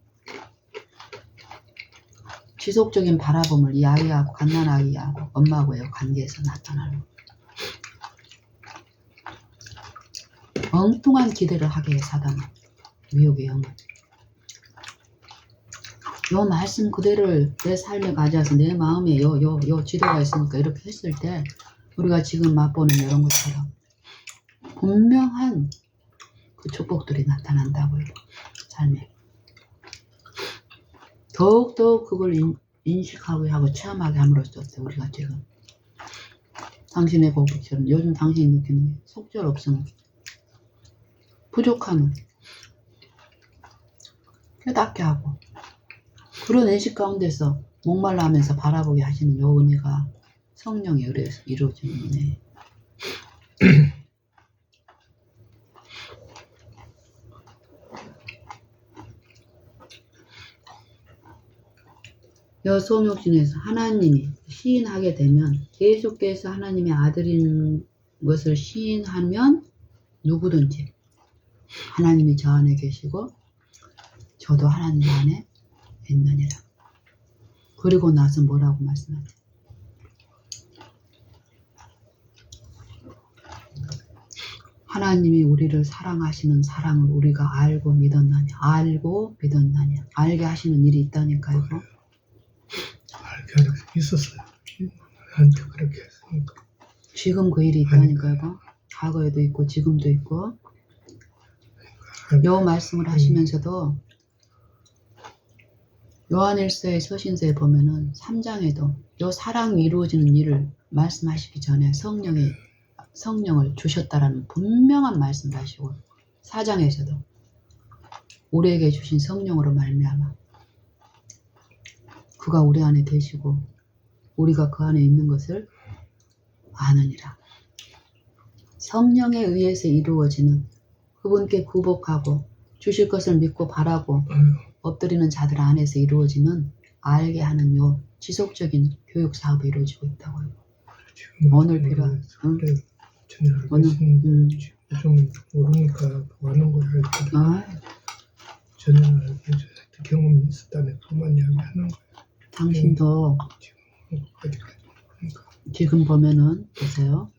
지속적인 바라봄을 이 아이하고 갓난아이하고 엄마하고의 관계에서 나타나는 엉뚱한 기대를 하게 해 사단은 미혹의 영은 요 말씀 그대로를 내 삶에 가져와서 내 마음에 요 지도가 있으니까 이렇게 했을 때 우리가 지금 맛보는 이런 것처럼 분명한 그 축복들이 나타난다고요. 삶에 더욱더욱 그걸 인식하고 하고 체험하게 함으로써 우리가 지금 당신의 고백처럼 요즘 당신이 느끼는 게 속절없음 부족함을 깨닫게 하고 그런 인식 가운데서 목말라 하면서 바라보게 하시는 요 은혜가 성령에 의해서 이루어지는 은혜. 여소욕진에서 하나님이 시인하게 되면 예수께서 하나님의 아들인 것을 시인하면 누구든지 하나님이 저 안에 계시고 저도 하나님 안에 있느니라. 그리고 나서 뭐라고 말씀하죠? 하나님이 우리를 사랑하시는 사랑을 우리가 알고 믿었나니 알게 하시는 일이 있다니까요. 알게 있었어요. 나한테 그렇게 했으니까. 지금 그 일이 있다니까요. 과거에도 있고 지금도 있고 요 말씀을 하시면서도 요한일서의 서신서에 보면은 3장에도 요 사랑이 이루어지는 일을 말씀하시기 전에 성령을 주셨다라는 분명한 말씀을 하시고 4장에서도 우리에게 주신 성령으로 말미암아 그가 우리 안에 계시고 우리가 그 안에 있는 것을 아느니라. 성령에 의해서 이루어지는 그분께 굽복하고 주실 것을 믿고 바라고 엎드리는 자들 안에서 이루어지는 알게 하는 요 지속적인 교육 사업이 이루어지고 있다고요. 오늘 필요한 오늘 좀 모르니까 하는 거야. 저는 알고 경험이 있었다면 그만 이야기하는 거야. 당신도 지금 보면은 보세요.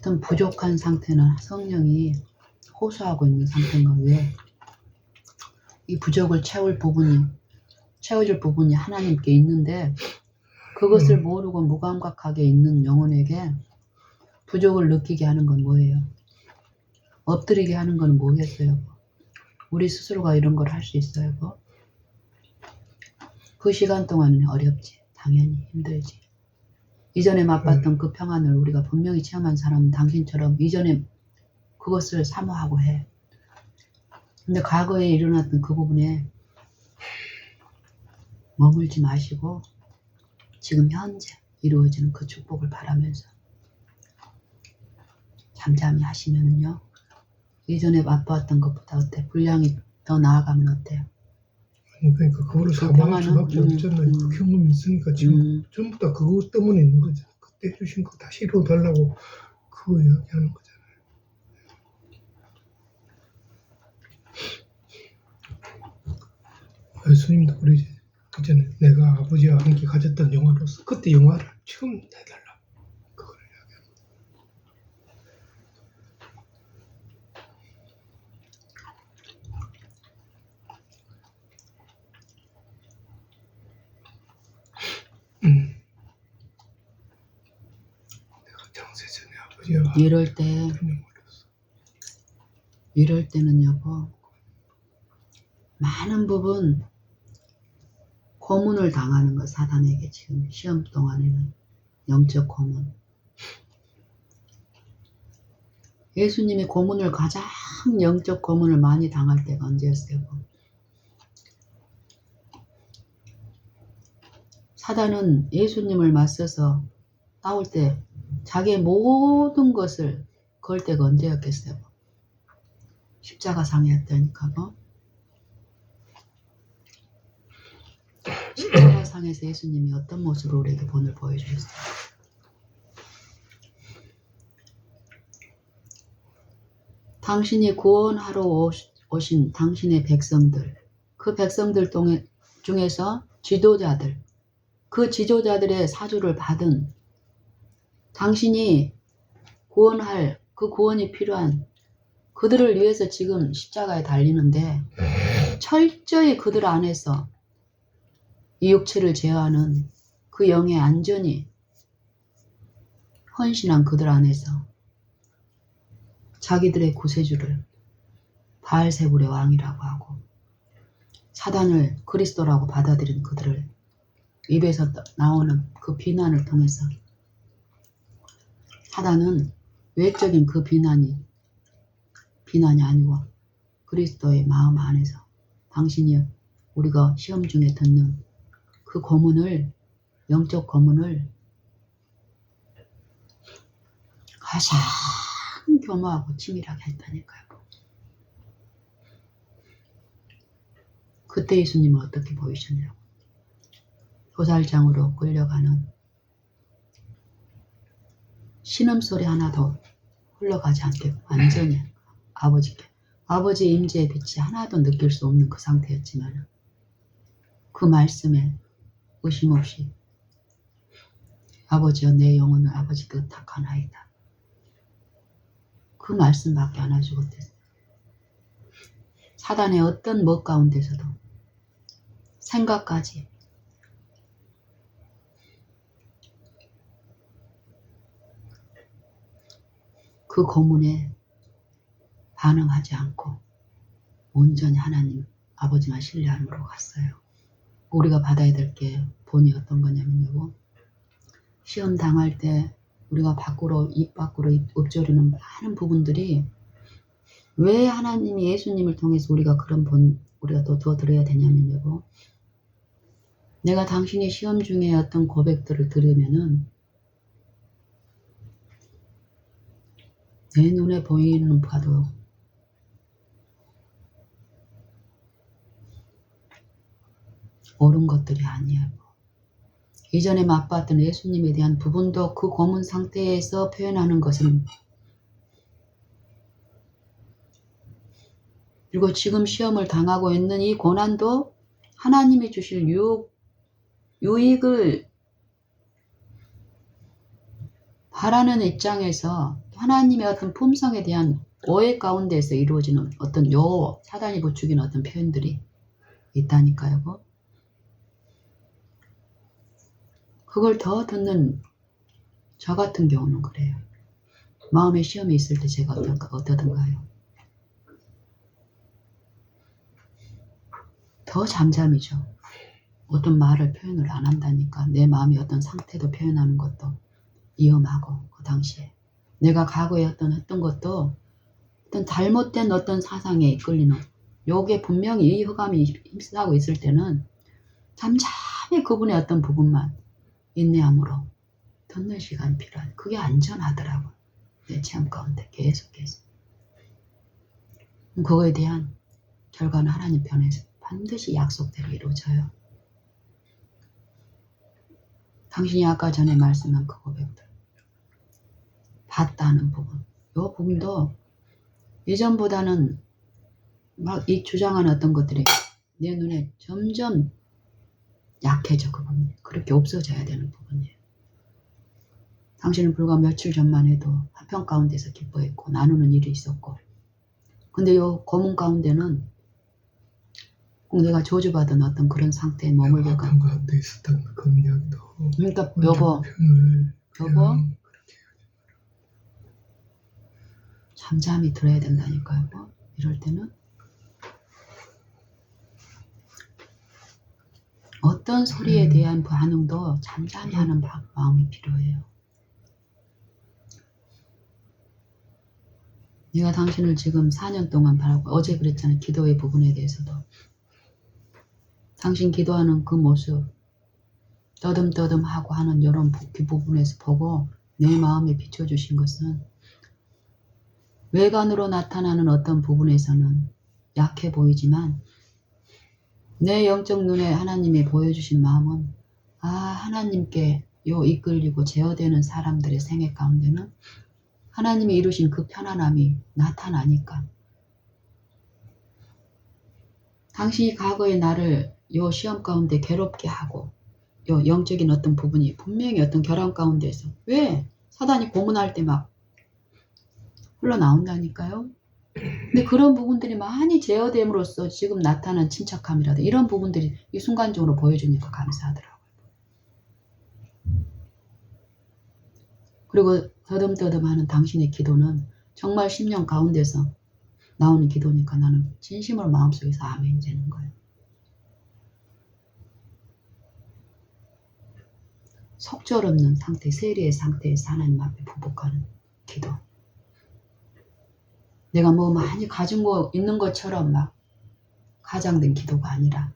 어떤 부족한 상태는 성령이 호소하고 있는 상태인 건 왜? 이 부족을 채워줄 부분이 하나님께 있는데 그것을 모르고 무감각하게 있는 영혼에게 부족을 느끼게 하는 건 뭐예요? 엎드리게 하는 건 뭐겠어요? 우리 스스로가 이런 걸 할 수 있어요? 그 시간 동안은 어렵지. 당연히 힘들지. 이전에 맛봤던 그 평안을 우리가 분명히 체험한 사람은 당신처럼 이전에 그것을 사모하고 해. 근데 과거에 일어났던 그 부분에 머물지 마시고 지금 현재 이루어지는 그 축복을 바라면서 잠잠히 하시면은요. 이전에 맛보았던 것보다 어때? 분량이 더 나아가면 어때요? 아니, 그러니까 그거를 사모할 수밖에 없잖아요. 그 경험이 있으니까 지금 전부 다 그것 때문에 있는 거잖아요. 그때 해주신 거 다시 이루어달라고 그거 이야기하는 거잖아요. 예수님도 그러지. 그전에 내가 아버지와 함께 가졌던 영화로서 그때 영화를 처음 해달라. 그걸 이야기하는 거예요. 내가 장세 전에 아버지와 이럴 때는 여보 많은 부분 고문을 당하는 거 사단에게 지금 시험 동안에는 영적 고문. 예수님이 고문을 가장 영적 고문을 많이 당할 때가 언제였어요? 사단은 예수님을 맞서서 싸울 때 자기의 모든 것을 걸 때가 언제였겠어요? 십자가상이었다니까. 십자가상에서 예수님이 어떤 모습으로 우리에게 본을 보여주셨어요? 당신이 구원하러 오신 당신의 백성들, 그 백성들 중에서 지도자들, 그 지도자들의 사주를 받은 당신이 구원할 그 구원이 필요한 그들을 위해서 지금 십자가에 달리는데 철저히 그들 안에서 이 육체를 제어하는 그 영의 안전이 헌신한 그들 안에서 자기들의 구세주를 바알세불의 왕이라고 하고 사단을 그리스도라고 받아들인 그들을 입에서 나오는 그 비난을 통해서 사단은 외적인 그 비난이 아니고 그리스도의 마음 안에서 당신이 우리가 시험 중에 듣는 그 고문을 영적 고문을 가장 교묘하고 치밀하게 했다니까요. 그때 예수님은 어떻게 보이셨냐고. 도살장으로 끌려가는 신음소리 하나도 흘러가지 않게 완전히 아버지 임재의 빛이 하나도 느낄 수 없는 그 상태였지만 그 말씀에 의심 없이 아버지여 내 영혼을 아버지께 의탁하나이다. 그 말씀밖에 안 하시고 사단의 어떤 멋 가운데서도 생각까지 그 고문에 반응하지 않고 온전히 하나님 아버지만 신뢰함으로 갔어요. 우리가 받아야 될 게 본이 어떤 거냐면요. 시험 당할 때 우리가 입 밖으로 읊조리는 많은 부분들이 왜 하나님이 예수님을 통해서 우리가 그런 본 우리가 또 더 들어야 되냐면요. 내가 당신이 시험 중에 어떤 고백들을 들으면은 내 눈에 보이는 바도 옳은 것들이 아니에요. 이전에 맛봤던 예수님에 대한 부분도 그 고문 상태에서 표현하는 것은 그리고 지금 시험을 당하고 있는 이 고난도 하나님이 주실 유익을 바라는 입장에서 하나님의 어떤 품성에 대한 오해 가운데에서 이루어지는 어떤 요 사단이 부추기는 어떤 표현들이 있다니까요. 그걸 더 듣는 저 같은 경우는 그래요. 마음의 시험이 있을 때 제가 어떠든가요? 더 잠잠이죠. 어떤 말을 표현을 안 한다니까. 내 마음의 어떤 상태도 표현하는 것도 위험하고, 그 당시에 내가 과거에 했던 것도 어떤 잘못된 어떤 사상에 이끌리는, 요게 분명히 이 흑암이 힘쓰고 있을 때는 잠잠히 그분의 어떤 부분만 인내함으로 듣는 시간이 필요하다. 그게 안전하더라고. 내 체험 가운데 계속해서. 그거에 대한 결과는 하나님 편에서 반드시 약속대로 이루어져요. 당신이 아까 전에 말씀한 그 고백들, 봤다는 부분, 이 부분도 이전보다는 막 이 주장하는 어떤 것들이 내 눈에 점점 약해져. 그 부분이 그렇게 없어져야 되는 부분이에요. 당신은 불과 며칠 전만 해도 한편 가운데서 기뻐했고 나누는 일이 있었고, 근데 요 고문 가운데는 꼭 내가 저주받은 어떤 그런 상태에 머물게 가 가운데 있었던 그런 이야기도. 그러니까 여보 잠잠히 들어야 된다니까요. 이럴 때는 어떤 소리에 대한 반응도 잠잠히 하는 마음이 필요해요. 내가 당신을 지금 4년 동안 바라고, 어제 그랬잖아요. 기도의 부분에 대해서도. 당신 기도하는 그 모습, 떠듬떠듬하고 하는 이런 부분에서 보고 내 마음에 비춰주신 것은 외관으로 나타나는 어떤 부분에서는 약해 보이지만 내 영적 눈에 하나님이 보여주신 마음은 하나님께 이끌리고 제어되는 사람들의 생애 가운데는 하나님이 이루신 그 편안함이 나타나니까, 당신이 과거에 나를 시험 가운데 괴롭게 하고 영적인 어떤 부분이 분명히 어떤 결함 가운데서 왜 사단이 고문할 때 막 흘러나온다니까요. 근데 그런 부분들이 많이 제어됨으로써 지금 나타난 침착함이라도 이런 부분들이 이 순간적으로 보여주니까 감사하더라고요. 그리고 더듬더듬하는 당신의 기도는 정말 심령 가운데서 나오는 기도니까 나는 진심으로 마음속에서 아멘 되는 거예요. 속절없는 상태, 세리의 상태에서 하나님 앞에 부복하는 기도. 내가 뭐 많이 가진 거 있는 것처럼 막 가장된 기도가 아니라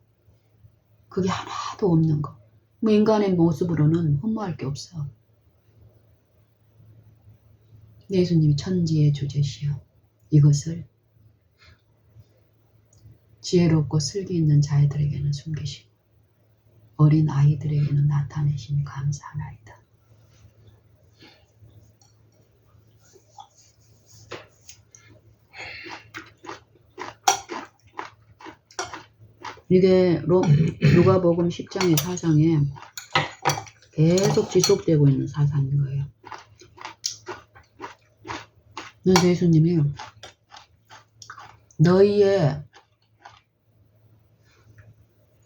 그게 하나도 없는 거. 뭐 인간의 모습으로는 흠모할 게 없어. 예수님이 천지의 주제시여 이것을 지혜롭고 슬기 있는 자애들에게는 숨기시고 어린 아이들에게는 나타내시니 감사하나이다. 이게 누가복음 10장의 사상에 계속 지속되고 있는 사상인 거예요. 그래서 예수님이 너희의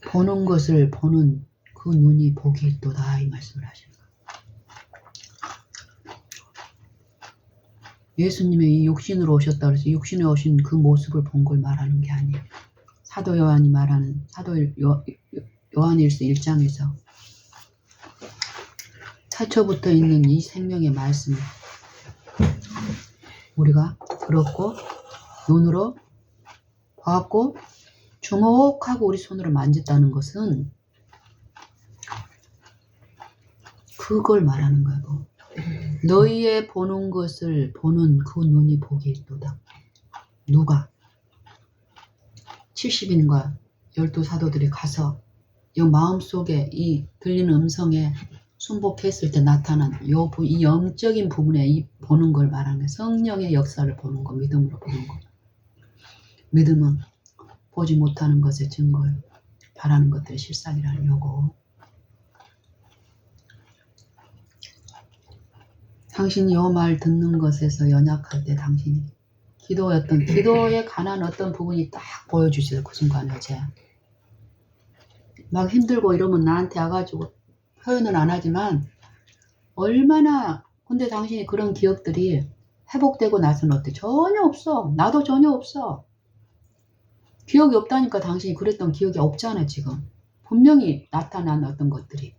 보는 것을 보는 그 눈이 복이 있도다 이 말씀을 하시는 거예요. 예수님이 이 육신으로 오셨다 그래서 육신에 오신 그 모습을 본 걸 말하는 게 아니에요. 사도 요한이 말하는 요한일서 1장에서 태초부터 있는 이 생명의 말씀을 우리가 들었고 눈으로 보았고 주목하고 우리 손으로 만졌다는 것은 그걸 말하는 거고, 너희의 보는 것을 보는 그 눈이 복이 있도다. 누가? 70인과 12사도들이 가서 이 마음속에 이 들리는 음성에 순복했을 때 나타난 이 영적인 부분에 이 보는 걸 말하는 거예요. 성령의 역사를 보는 거, 믿음으로 보는 거. 믿음은 보지 못하는 것의 증거예요. 바라는 것들의 실상이라는 요거. 당신이 요 말 듣는 것에서 연약할 때 당신이 기도에 관한 어떤 부분이 딱 보여주세요. 그 순간에 어제 막 힘들고 이러면 나한테 와가지고 표현은 안 하지만 얼마나 근데 당신이 그런 기억들이 회복되고 나서는 어때? 전혀 없어. 나도 전혀 없어. 기억이 없다니까 당신이 그랬던 기억이 없잖아 지금. 분명히 나타난 어떤 것들이.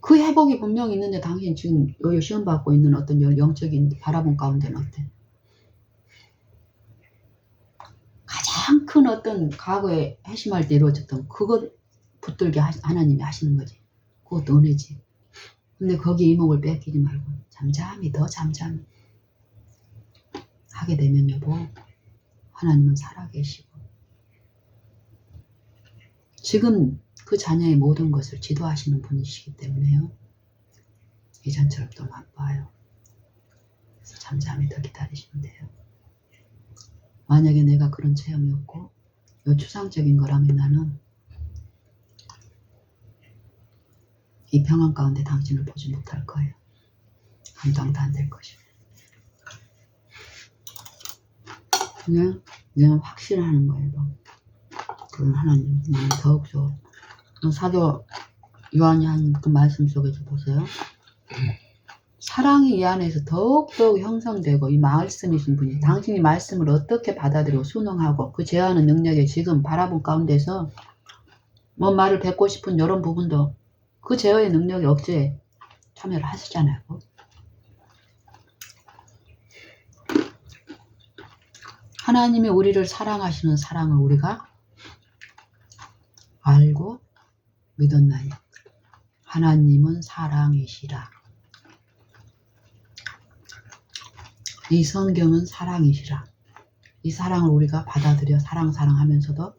그 회복이 분명히 있는데 당신 지금 여기 시험 받고 있는 어떤 영적인 바라본 가운데는 어때? 가장 큰 어떤 과거에 회심할 때 이루어졌던 그것 붙들게 하나님이 하시는 거지. 그것도 은혜지. 근데 거기에 이목을 뺏기지 말고 잠잠히 더 잠잠히 하게 되면 여보 하나님은 살아계시고 지금 그 자녀의 모든 것을 지도하시는 분이시기 때문에요. 예전처럼 또 바빠요. 그래서 잠잠히 더 기다리시면 돼요. 만약에 내가 그런 체험이 없고 요 추상적인 거라면 나는 이 평안 가운데 당신을 보지 못할 거예요. 감당도 안 될 것이고. 그냥 확신하는 거예요. 그건 하나님 나는 더욱더 사도 요한이 한 그 말씀 속에 좀 보세요. 사랑이 이 안에서 더욱더욱 형성되고 이 말씀이신 분이 당신이 말씀을 어떻게 받아들이고 순응하고 그 제어하는 능력에 지금 바라본 가운데서 뭔 말을 뱉고 싶은 이런 부분도 그 제어의 능력이 억제에 참여를 하시잖아요. 하나님이 우리를 사랑하시는 사랑을 우리가 알고 믿었나니 하나님은 사랑이시라. 이 성경은 사랑이시라. 이 사랑을 우리가 받아들여 사랑하면서도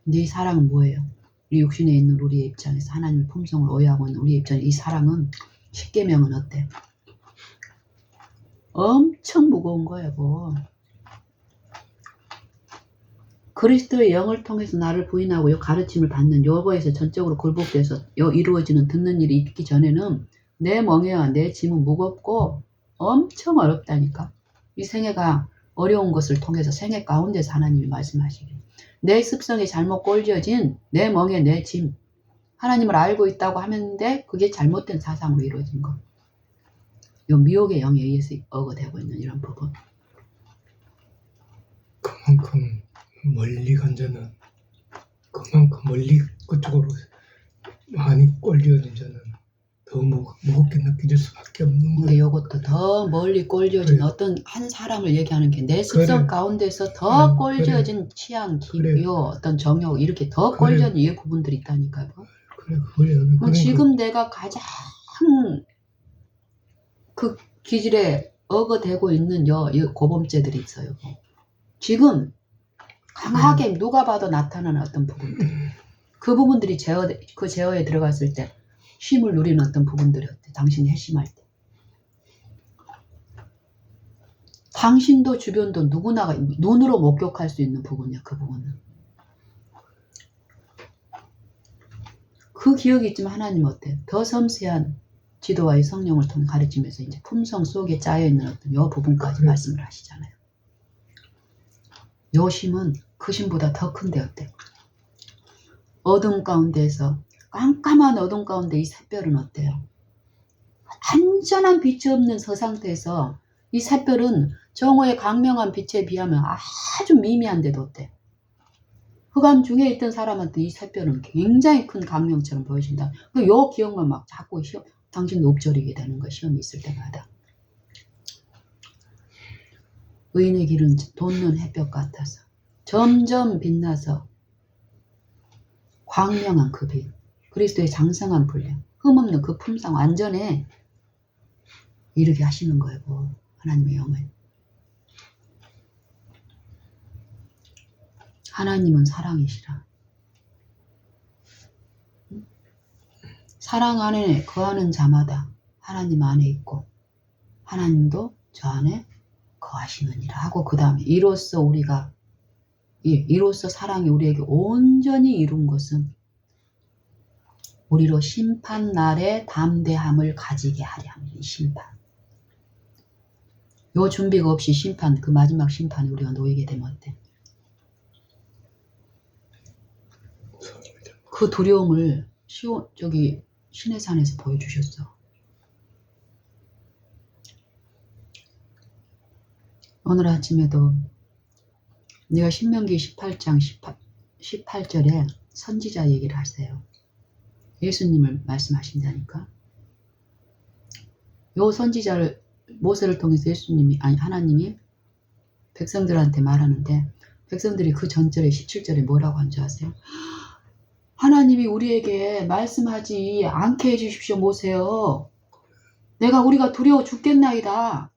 근데 이 사랑은 뭐예요? 우리 육신에 있는 우리의 입장에서 하나님의 품성을 오해하고 있는 우리의 입장에 이 사랑은 십계명은 어때? 엄청 무거운 거예요. 뭐. 그리스도의 영을 통해서 나를 부인하고 요 가르침을 받는 요거에서 전적으로 굴복돼서 요 이루어지는 듣는 일이 있기 전에는 내 멍에와 내 짐은 무겁고 엄청 어렵다니까. 이 생애가 어려운 것을 통해서 생애 가운데서 하나님이 말씀하시길. 내 습성이 잘못 꼴지어진 내 멍에 내 짐. 하나님을 알고 있다고 하는데 그게 잘못된 사상으로 이루어진 거. 요 미혹의 영에 의해서 어거되고 있는 이런 부분. 그만큼 멀리 간 자는 그만큼 멀리 그쪽으로 많이 꼴려진 자는 더 무겁게 느껴질 수밖에 없는 거예요. 근데 이것도 더 멀리 꼴지어진 그래. 어떤 한 사람을 얘기하는 게 내 습성 그래. 가운데서 더 그래. 꼴지어진 취향, 그래. 기요, 어떤 정욕 이렇게 더 그래. 꼴지어진 이 부분들이 있다니까요. 그래 그거야. 그럼 지금 내가 가장 그 기질에 어거되고 있는 요 고범죄들이 있어요. 지금 강하게 누가 봐도 나타나는 어떤 부분들. 그 부분들이 그 제어에 들어갔을 때 쉼을 누리는 어떤 부분들이 어때? 당신이 회심할 때. 당신도 주변도 누구나가 눈으로 목격할 수 있는 부분이야. 그 부분은. 그 기억이 있지만 하나님 어때? 더 섬세한 지도와 이 성령을 통해 가르치면서 이제 품성 속에 짜여있는 어떤 요 부분까지 말씀을 하시잖아요. 요 쉼은 그 쉼보다 더 큰데 어때? 어둠 가운데에서 깜깜한 어둠 가운데 이 샛별은 어때요? 완전한 빛이 없는 서 상태에서 이 샛별은 정오의 강명한 빛에 비하면 아주 미미한데도 어때? 흑암 중에 있던 사람한테 이 샛별은 굉장히 큰 강명처럼 보여진다. 요 기억만 막 자꾸 당신도 읊조리게 되는 거 시험이 있을 때마다. 의인의 길은 돋는 햇볕 같아서 점점 빛나서 광명한 그 빛, 그리스도의 장성한 분량, 흠없는 그 품성 완전에 이르게 하시는 거예요. 뭐 하나님의 영을. 하나님은 사랑이시라. 사랑 안에 거하는 자마다 하나님 안에 있고 하나님도 저 안에 거하시느니라 하고 그 다음에 이로써 사랑이 우리에게 온전히 이룬 것은 우리로 심판날에 담대함을 가지게 하려 합니다. 이 심판. 요 준비가 없이 심판, 그 마지막 심판에 우리가 놓이게 되면 어때? 그 두려움을 신의 산에서 보여주셨어. 오늘 아침에도 내가 신명기 18장 18절에 선지자 얘기를 하세요. 예수님을 말씀하신다니까. 요 선지자를 모세를 통해서 하나님이 백성들한테 말하는데 백성들이 그 전절에 17절에 뭐라고 한 줄 아세요? 하나님이 우리에게 말씀하지 않게 해주십시오 모세요. 우리가 두려워 죽겠나이다.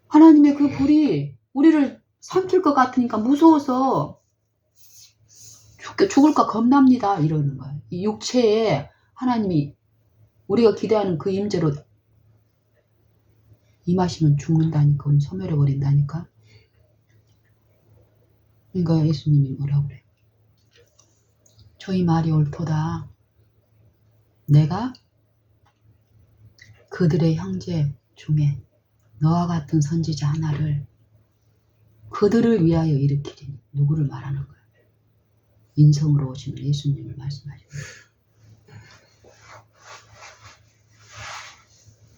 하나님의 그 불이 우리를 삼킬 것 같으니까 무서워서 죽을까 겁납니다. 이러는 거예요. 이 육체에 하나님이 우리가 기대하는 그 임재로 임하시면 죽는다니까. 소멸해버린다니까. 그러니까 예수님이 뭐라고 그래? 저희 말이 옳도다. 내가 그들의 형제 중에 너와 같은 선지자 하나를 그들을 위하여 일으키리니. 누구를 말하는 거야? 인성으로 오시는 예수님을 말씀하시는 거야.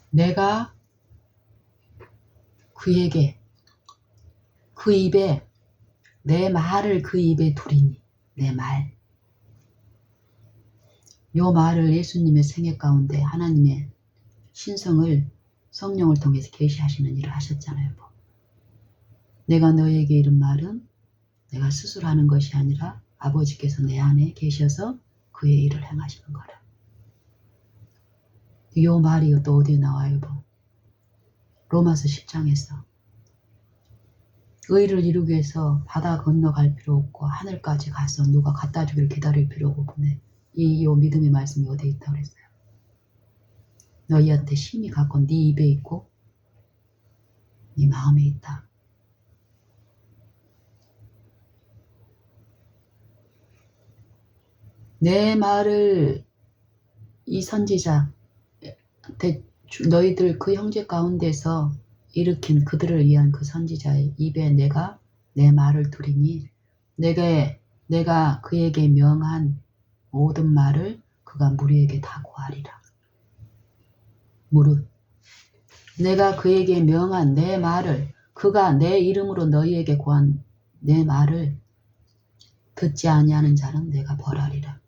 내가 그에게 그 입에 내 말을 그 입에 두리니. 내 말. 요 말을 예수님의 생애 가운데 하나님의 신성을 성령을 통해서 계시하시는 일을 하셨잖아요. 내가 너에게 이른 말은 내가 스스로 하는 것이 아니라 아버지께서 내 안에 계셔서 그의 일을 행하시는 거라. 요 말이 또 어디에 나와요? 로마서 10장에서 의를 이루기 위해서 바다 건너갈 필요 없고 하늘까지 가서 누가 갖다 주기를 기다릴 필요가 없네. 요 믿음의 말씀이 어디에 있다고 그랬어요? 너희한테 심히 갖고 네 입에 있고 네 마음에 있다. 내 말을 이 선지자 너희들 그 형제 가운데서 일으킨 그들을 위한 그 선지자의 입에 내가 내 말을 두리니 내가 그에게 명한 모든 말을 그가 무리에게 다 고하리라. 무릇 내가 그에게 명한 내 말을 그가 내 이름으로 너희에게 고한 내 말을 듣지 아니하는 자는 내가 벌하리라.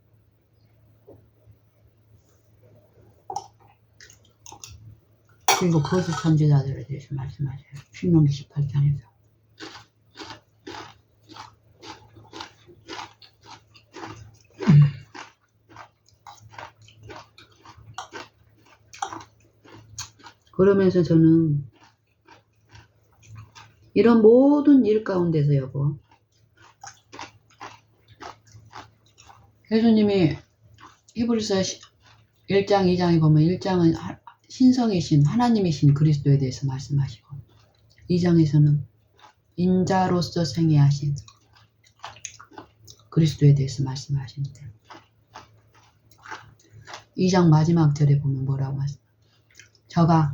그리고 거짓 선지자들에 대해서 말씀하세요. 신명기 18장에서. 그러면서 저는 이런 모든 일 가운데서 여보, 예수님이 히브리서 1장 2장에 보면 1장은 신성이신 하나님이신 그리스도에 대해서 말씀하시고 2장에서는 인자로서 생애하신 그리스도에 대해서 말씀하시는데 2장 마지막 절에 보면 뭐라고 말씀하세요? 저가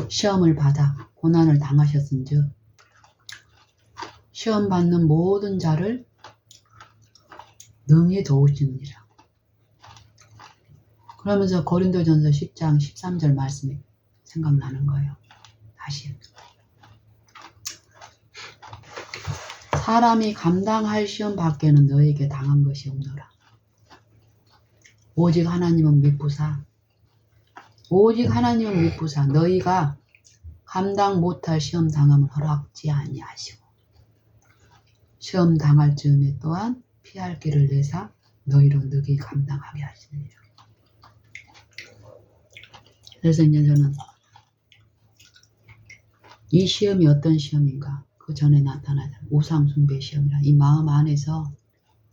시험을 받아 고난을 당하셨은즉 시험 받는 모든 자를 능히 도우시느니라. 그러면서 고린도전서 10장 13절 말씀이 생각나는 거예요. 다시. 사람이 감당할 시험 밖에는 너에게 당한 것이 없노라. 오직 하나님은 미쁘사 너희가 감당 못할 시험 당함을 허락지 아니하시고 시험 당할 즈음에 또한 피할 길을 내사 너희로 능히 감당하게 하시느니라. 그래서 이제 저는 이 시험이 어떤 시험인가? 그 전에 나타나는 우상숭배 시험이라. 이 마음 안에서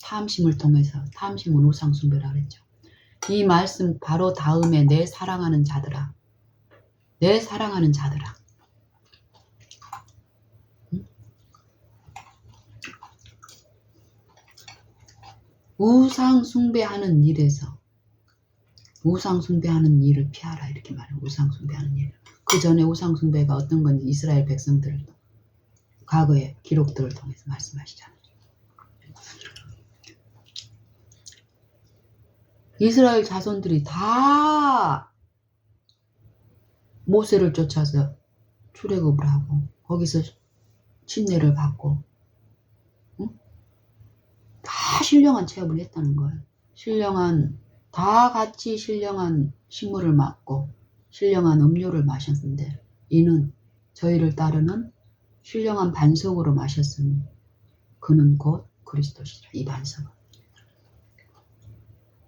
탐심을 통해서, 탐심은 우상숭배라 그랬죠. 이 말씀 바로 다음에 내 사랑하는 자들아. 우상 숭배하는 일에서 우상 숭배하는 일을 피하라 이렇게 말해요. 우상 숭배하는 일. 그 전에 우상 숭배가 어떤 건지 이스라엘 백성들 과거의 기록들을 통해서 말씀하시잖아요. 이스라엘 자손들이 다 모세를 쫓아서 출애굽을 하고 거기서 침례를 받고 다 신령한 체험을 했다는 거예요. 다 같이 신령한 식물을 맞고 신령한 음료를 마셨는데 이는 저희를 따르는 신령한 반석으로 마셨으니 그는 곧 그리스도시라. 이 반석은.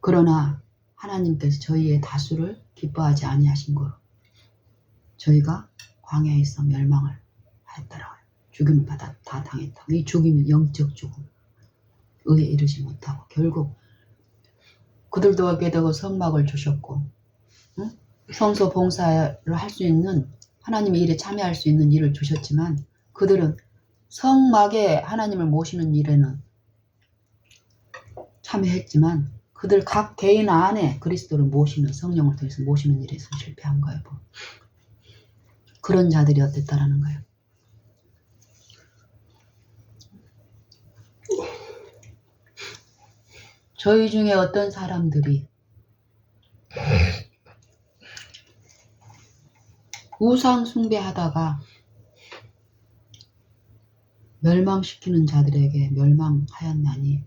그러나 하나님께서 저희의 다수를 기뻐하지 아니하신 거로 저희가 광야에서 멸망을 하였더라고요. 죽임을 다 당했다. 이 죽임은 영적 죽음. 의에 이르지 못하고 결국 그들도 게다가 성막을 주셨고 성소 봉사를 할 수 있는 하나님의 일에 참여할 수 있는 일을 주셨지만 그들은 성막에 하나님을 모시는 일에는 참여했지만 그들 각 개인 안에 그리스도를 모시는 성령을 통해서 모시는 일에서 실패한 거예요. 그런 자들이 어땠다라는 거예요. 저희 중에 어떤 사람들이 우상 숭배하다가 멸망시키는 자들에게 멸망하였나니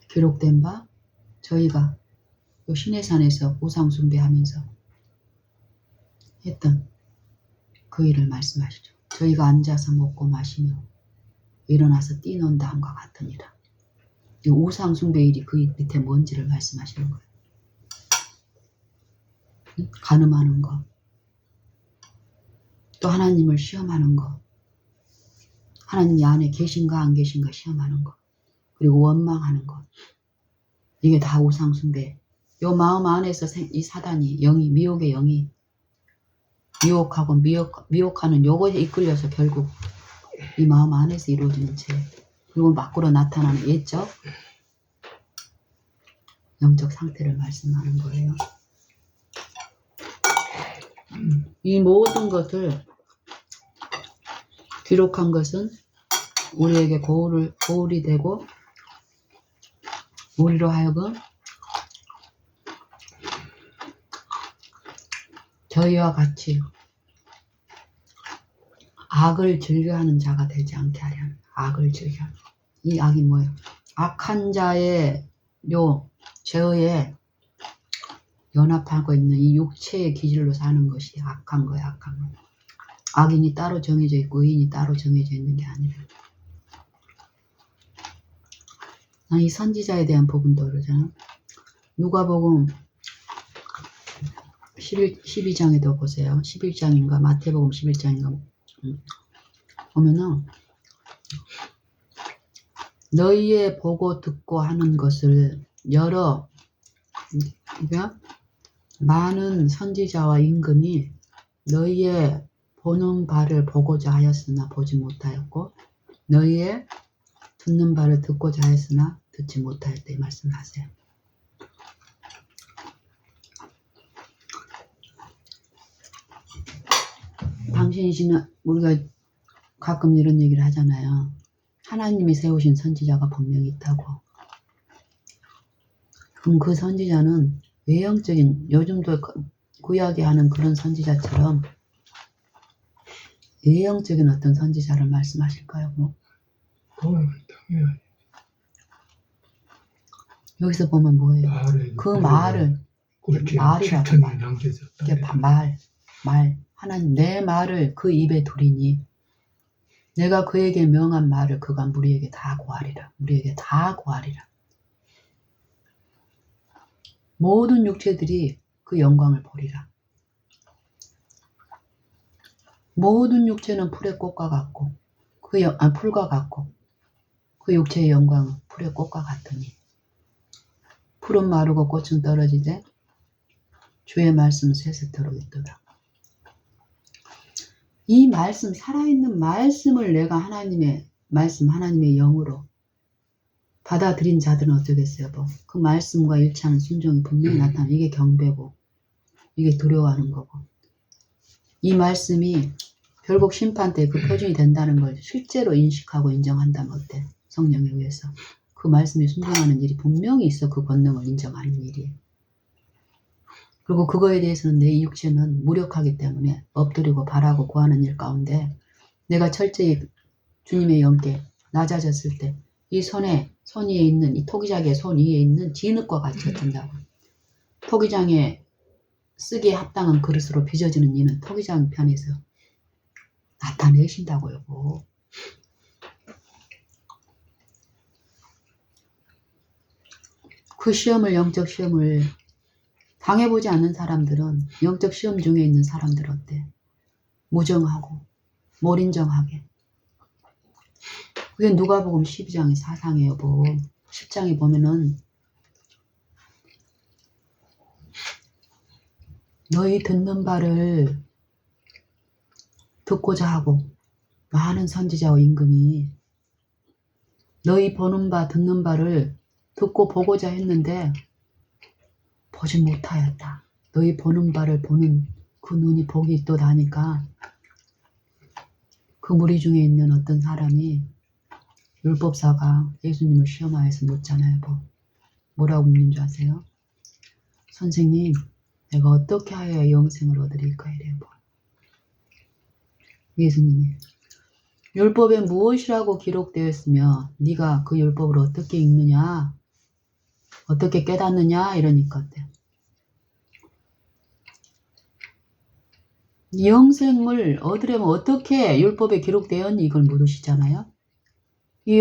기록된 바 저희가 요 시내산에서 우상 숭배하면서 했던 그 일을 말씀하시죠. 저희가 앉아서 먹고 마시며 일어나서 뛰논 다음과 같으니라. 이 우상 숭배 일이 그 밑에 뭔지를 말씀하시는 거예요. 간음하는 거, 또 하나님을 시험하는 거, 하나님이 안에 계신가 안 계신가 시험하는 거, 그리고 원망하는 거. 이게 다 우상 숭배. 요 마음 안에서 이 사단이 영이 미혹의 영이 미혹하고 미혹하는 요거에 이끌려서 결국 이 마음 안에서 이루어지는 죄, 그리고 밖으로 나타나는 예적 영적 상태를 말씀하는 거예요. 이 모든 것을 기록한 것은 우리에게 고울이 되고 우리로 하여금 저희와 같이 악을 즐겨하는 자가 되지 않게 하려는 악을 즐겨. 이 악이 뭐예요? 악한 자의 요 죄의 연합하고 있는 이 육체의 기질로 사는 것이 악한 거예요. 악한 거. 악인이 따로 정해져 있고 의인이 따로 정해져 있는 게 아니라. 이 선지자에 대한 부분도 그러잖아. 누가복음 12장에도 보세요. 11장인가 마태복음 11장인가 보면은 너희의 보고 듣고 하는 것을 여러 그러니까 많은 선지자와 임금이 너희의 보는 바를 보고자 하였으나 보지 못하였고 너희의 듣는 바를 듣고자 하였으나 듣지 못하였다. 이 말씀을 하세요. 당신이시는 우리가 가끔 이런 얘기를 하잖아요. 하나님이 세우신 선지자가 분명히 있다고. 그럼 그 선지자는 외형적인 요즘도 구약에 하는 그런 선지자처럼 외형적인 어떤 선지자를 말씀하실까요? 뭐? 당연히. 여기서 보면 뭐예요? 그 말을 말이라고 말 하나님 내 말을 그 입에 두리니 내가 그에게 명한 말을 그가 우리에게 다 고하리라. 우리에게 다 고하리라. 모든 육체들이 그 영광을 보리라. 모든 육체는 풀의 꽃과 같고 풀과 같고 그 육체의 영광은 풀의 꽃과 같으니 풀은 마르고 꽃은 떨어지되 주의 말씀은 세세토록 있도다. 이 말씀 살아있는 말씀을 내가 하나님의 말씀 하나님의 영으로 받아들인 자들은 어쩌겠어요. 뭐. 그 말씀과 일치하는 순종이 분명히 나타나는 이게 경배고 이게 두려워하는 거고 이 말씀이 결국 심판 때 그 표준이 된다는 걸 실제로 인식하고 인정한다면 어때? 성령에 의해서 그 말씀에 순종하는 일이 분명히 있어. 그 권능을 인정하는 일이. 그리고 그거에 대해서는 내 육체는 무력하기 때문에 엎드리고 바라고 구하는 일 가운데 내가 철저히 주님의 영께 낮아졌을 때 이 손 위에 있는 이 토기장의 손 위에 있는 진흙과 같이 된다고. 토기장에 쓰기에 합당한 그릇으로 빚어지는 이는 토기장 편에서 나타내신다고요. 뭐. 그 시험을 영적 시험을 당해보지 않는 사람들은 영적 시험 중에 있는 사람들 어때? 무정하고 몰인정하게. 그게 누가복음 12장의 사상이에요. 뭐 10장에 보면은 너희 듣는 바를 듣고자 하고 많은 선지자와 임금이 너희 보는 바 듣는 바를 듣고 보고자 했는데 보지 못하였다. 너희 보는 바를 보는 그 눈이 복이 또 나니까 그 무리 중에 있는 어떤 사람이 율법사가 예수님을 시험하여서 묻잖아요. 뭐라고 묻는 줄 아세요? 선생님, 내가 어떻게 하여야 영생을 얻으릴까 이래요. 예수님이 율법에 무엇이라고 기록되었으며 네가 그 율법을 어떻게 읽느냐 어떻게 깨닫느냐 이러니까 어때? 영생을 얻으려면 어떻게 율법에 기록되었니 이걸 물으시잖아요. 이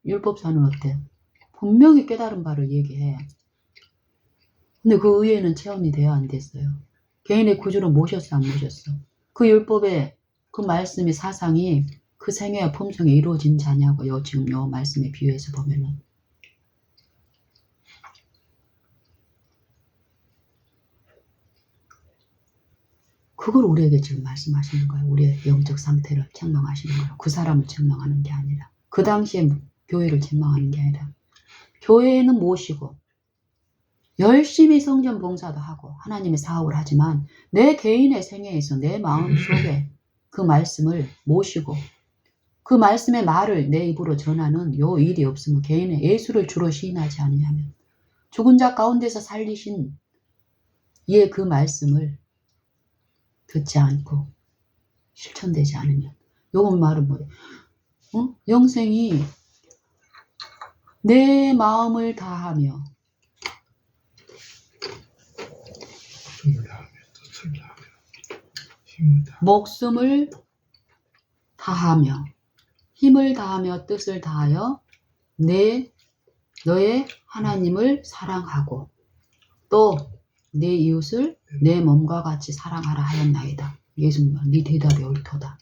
율법사는 어때? 분명히 깨달은 바를 얘기해. 근데 그 의외는 체험이 돼야 안 됐어요. 개인의 구주로 모셨어 안 모셨어? 그 율법의 그 말씀의 사상이 그 생애와 품성에 이루어진 자냐고요. 지금 요 말씀에 비유해서 보면은. 그걸 우리에게 지금 말씀하시는 거예요. 우리의 영적 상태를 책망하시는 거예요. 그 사람을 책망하는 게 아니라 그 당시에 교회를 책망하는 게 아니라 교회는 모시고 열심히 성전 봉사도 하고 하나님의 사업을 하지만 내 개인의 생애에서 내 마음속에 그 말씀을 모시고 그 말씀의 말을 내 입으로 전하는 요 일이 없으면 개인의 예수를 주로 시인하지 않으면 죽은 자 가운데서 살리신 이의 그 말씀을 듣지 않고 실천되지 않으면 요건 말은 뭐예요? 영생이 내 마음을 다하며 목숨을 다하며 힘을 다하며 뜻을 다하여 너의 하나님을 사랑하고 또 내 이웃을 내 몸과 같이 사랑하라 하였나이다. 예수님, 네 대답이 옳도다.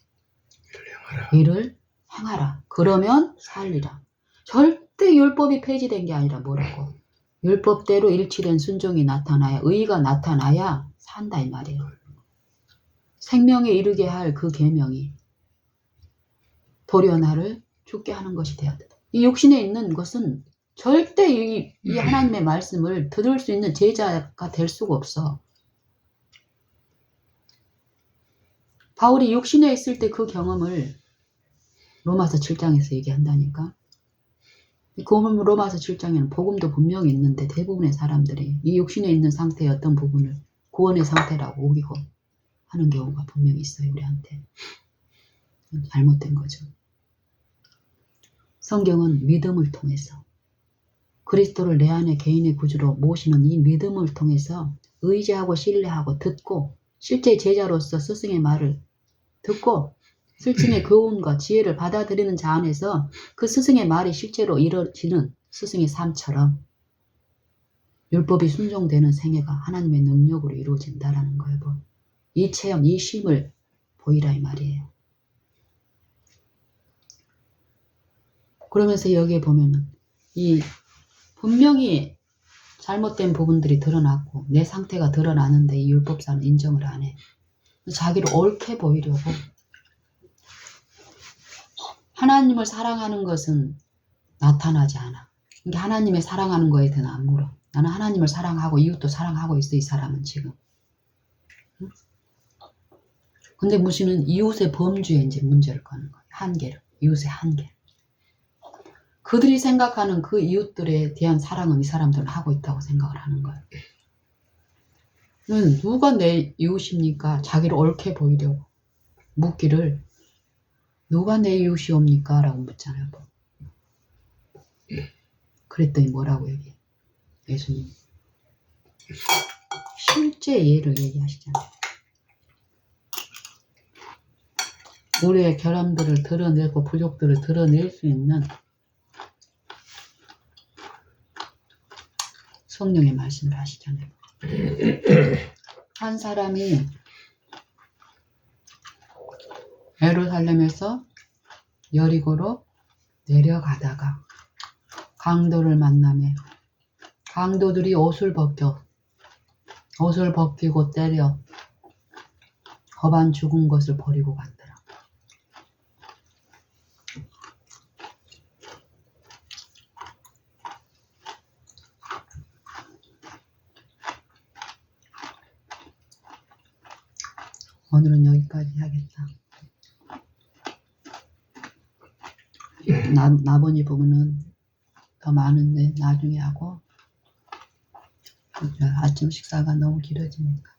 이를 행하라. 그러면 살리라. 절대 율법이 폐지된 게 아니라 뭐라고? 율법대로 일치된 순종이 나타나야 의의가 나타나야 산다 이 말이에요. 생명에 이르게 할 그 계명이 도리어 나를 죽게 하는 것이 되어야 된다. 이 육신에 있는 것은 절대 이 하나님의 말씀을 들을 수 있는 제자가 될 수가 없어. 바울이 육신에 있을 때 그 경험을 로마서 7장에서 얘기한다니까. 그 로마서 7장에는 복음도 분명히 있는데 대부분의 사람들이 이 육신에 있는 상태의 어떤 부분을 구원의 상태라고 우기고 하는 경우가 분명히 있어요. 우리한테. 잘못된 거죠. 성경은 믿음을 통해서 그리스도를 내 안에 개인의 구주로 모시는 이 믿음을 통해서 의지하고 신뢰하고 듣고 실제 제자로서 스승의 말을 듣고 스승의 교훈과 지혜를 받아들이는 자 안에서 그 스승의 말이 실제로 이루어지는 스승의 삶처럼 율법이 순종되는 생애가 하나님의 능력으로 이루어진다라는 거예요. 이 체험, 이 쉼을 보이라 이 말이에요. 그러면서 여기에 보면은 이 분명히 잘못된 부분들이 드러났고 내 상태가 드러나는데 이 율법사는 인정을 안 해. 자기를 옳게 보이려고 하나님을 사랑하는 것은 나타나지 않아. 그러니까 하나님의 사랑하는 거에 대해서는 안 물어. 나는 하나님을 사랑하고 이웃도 사랑하고 있어, 이 사람은 지금. 응? 근데 무시는 이웃의 범주에 이제 문제를 거는 거예요. 한계를. 이웃의 한계. 그들이 생각하는 그 이웃들에 대한 사랑은 이 사람들은 하고 있다고 생각을 하는 거예요. 누가 내 이웃입니까? 자기를 옳게 보이려고 묻기를 누가 내 이웃이옵니까? 라고 묻잖아요. 그랬더니 뭐라고 얘기해? 예수님. 실제 예를 얘기하시잖아요. 우리의 결함들을 드러내고 부족들을 드러낼 수 있는 성령의 말씀을 하시잖아요. 한 사람이 예루살렘에서 여리고로 내려가다가 강도를 만나며 강도들이 옷을 벗기고 때려 거반 죽은 것을 버리고 갔더라. 오늘은 여기까지 하겠다. 나머지 부분은 더 많은데 나중에 하고 아침 식사가 너무 길어지니까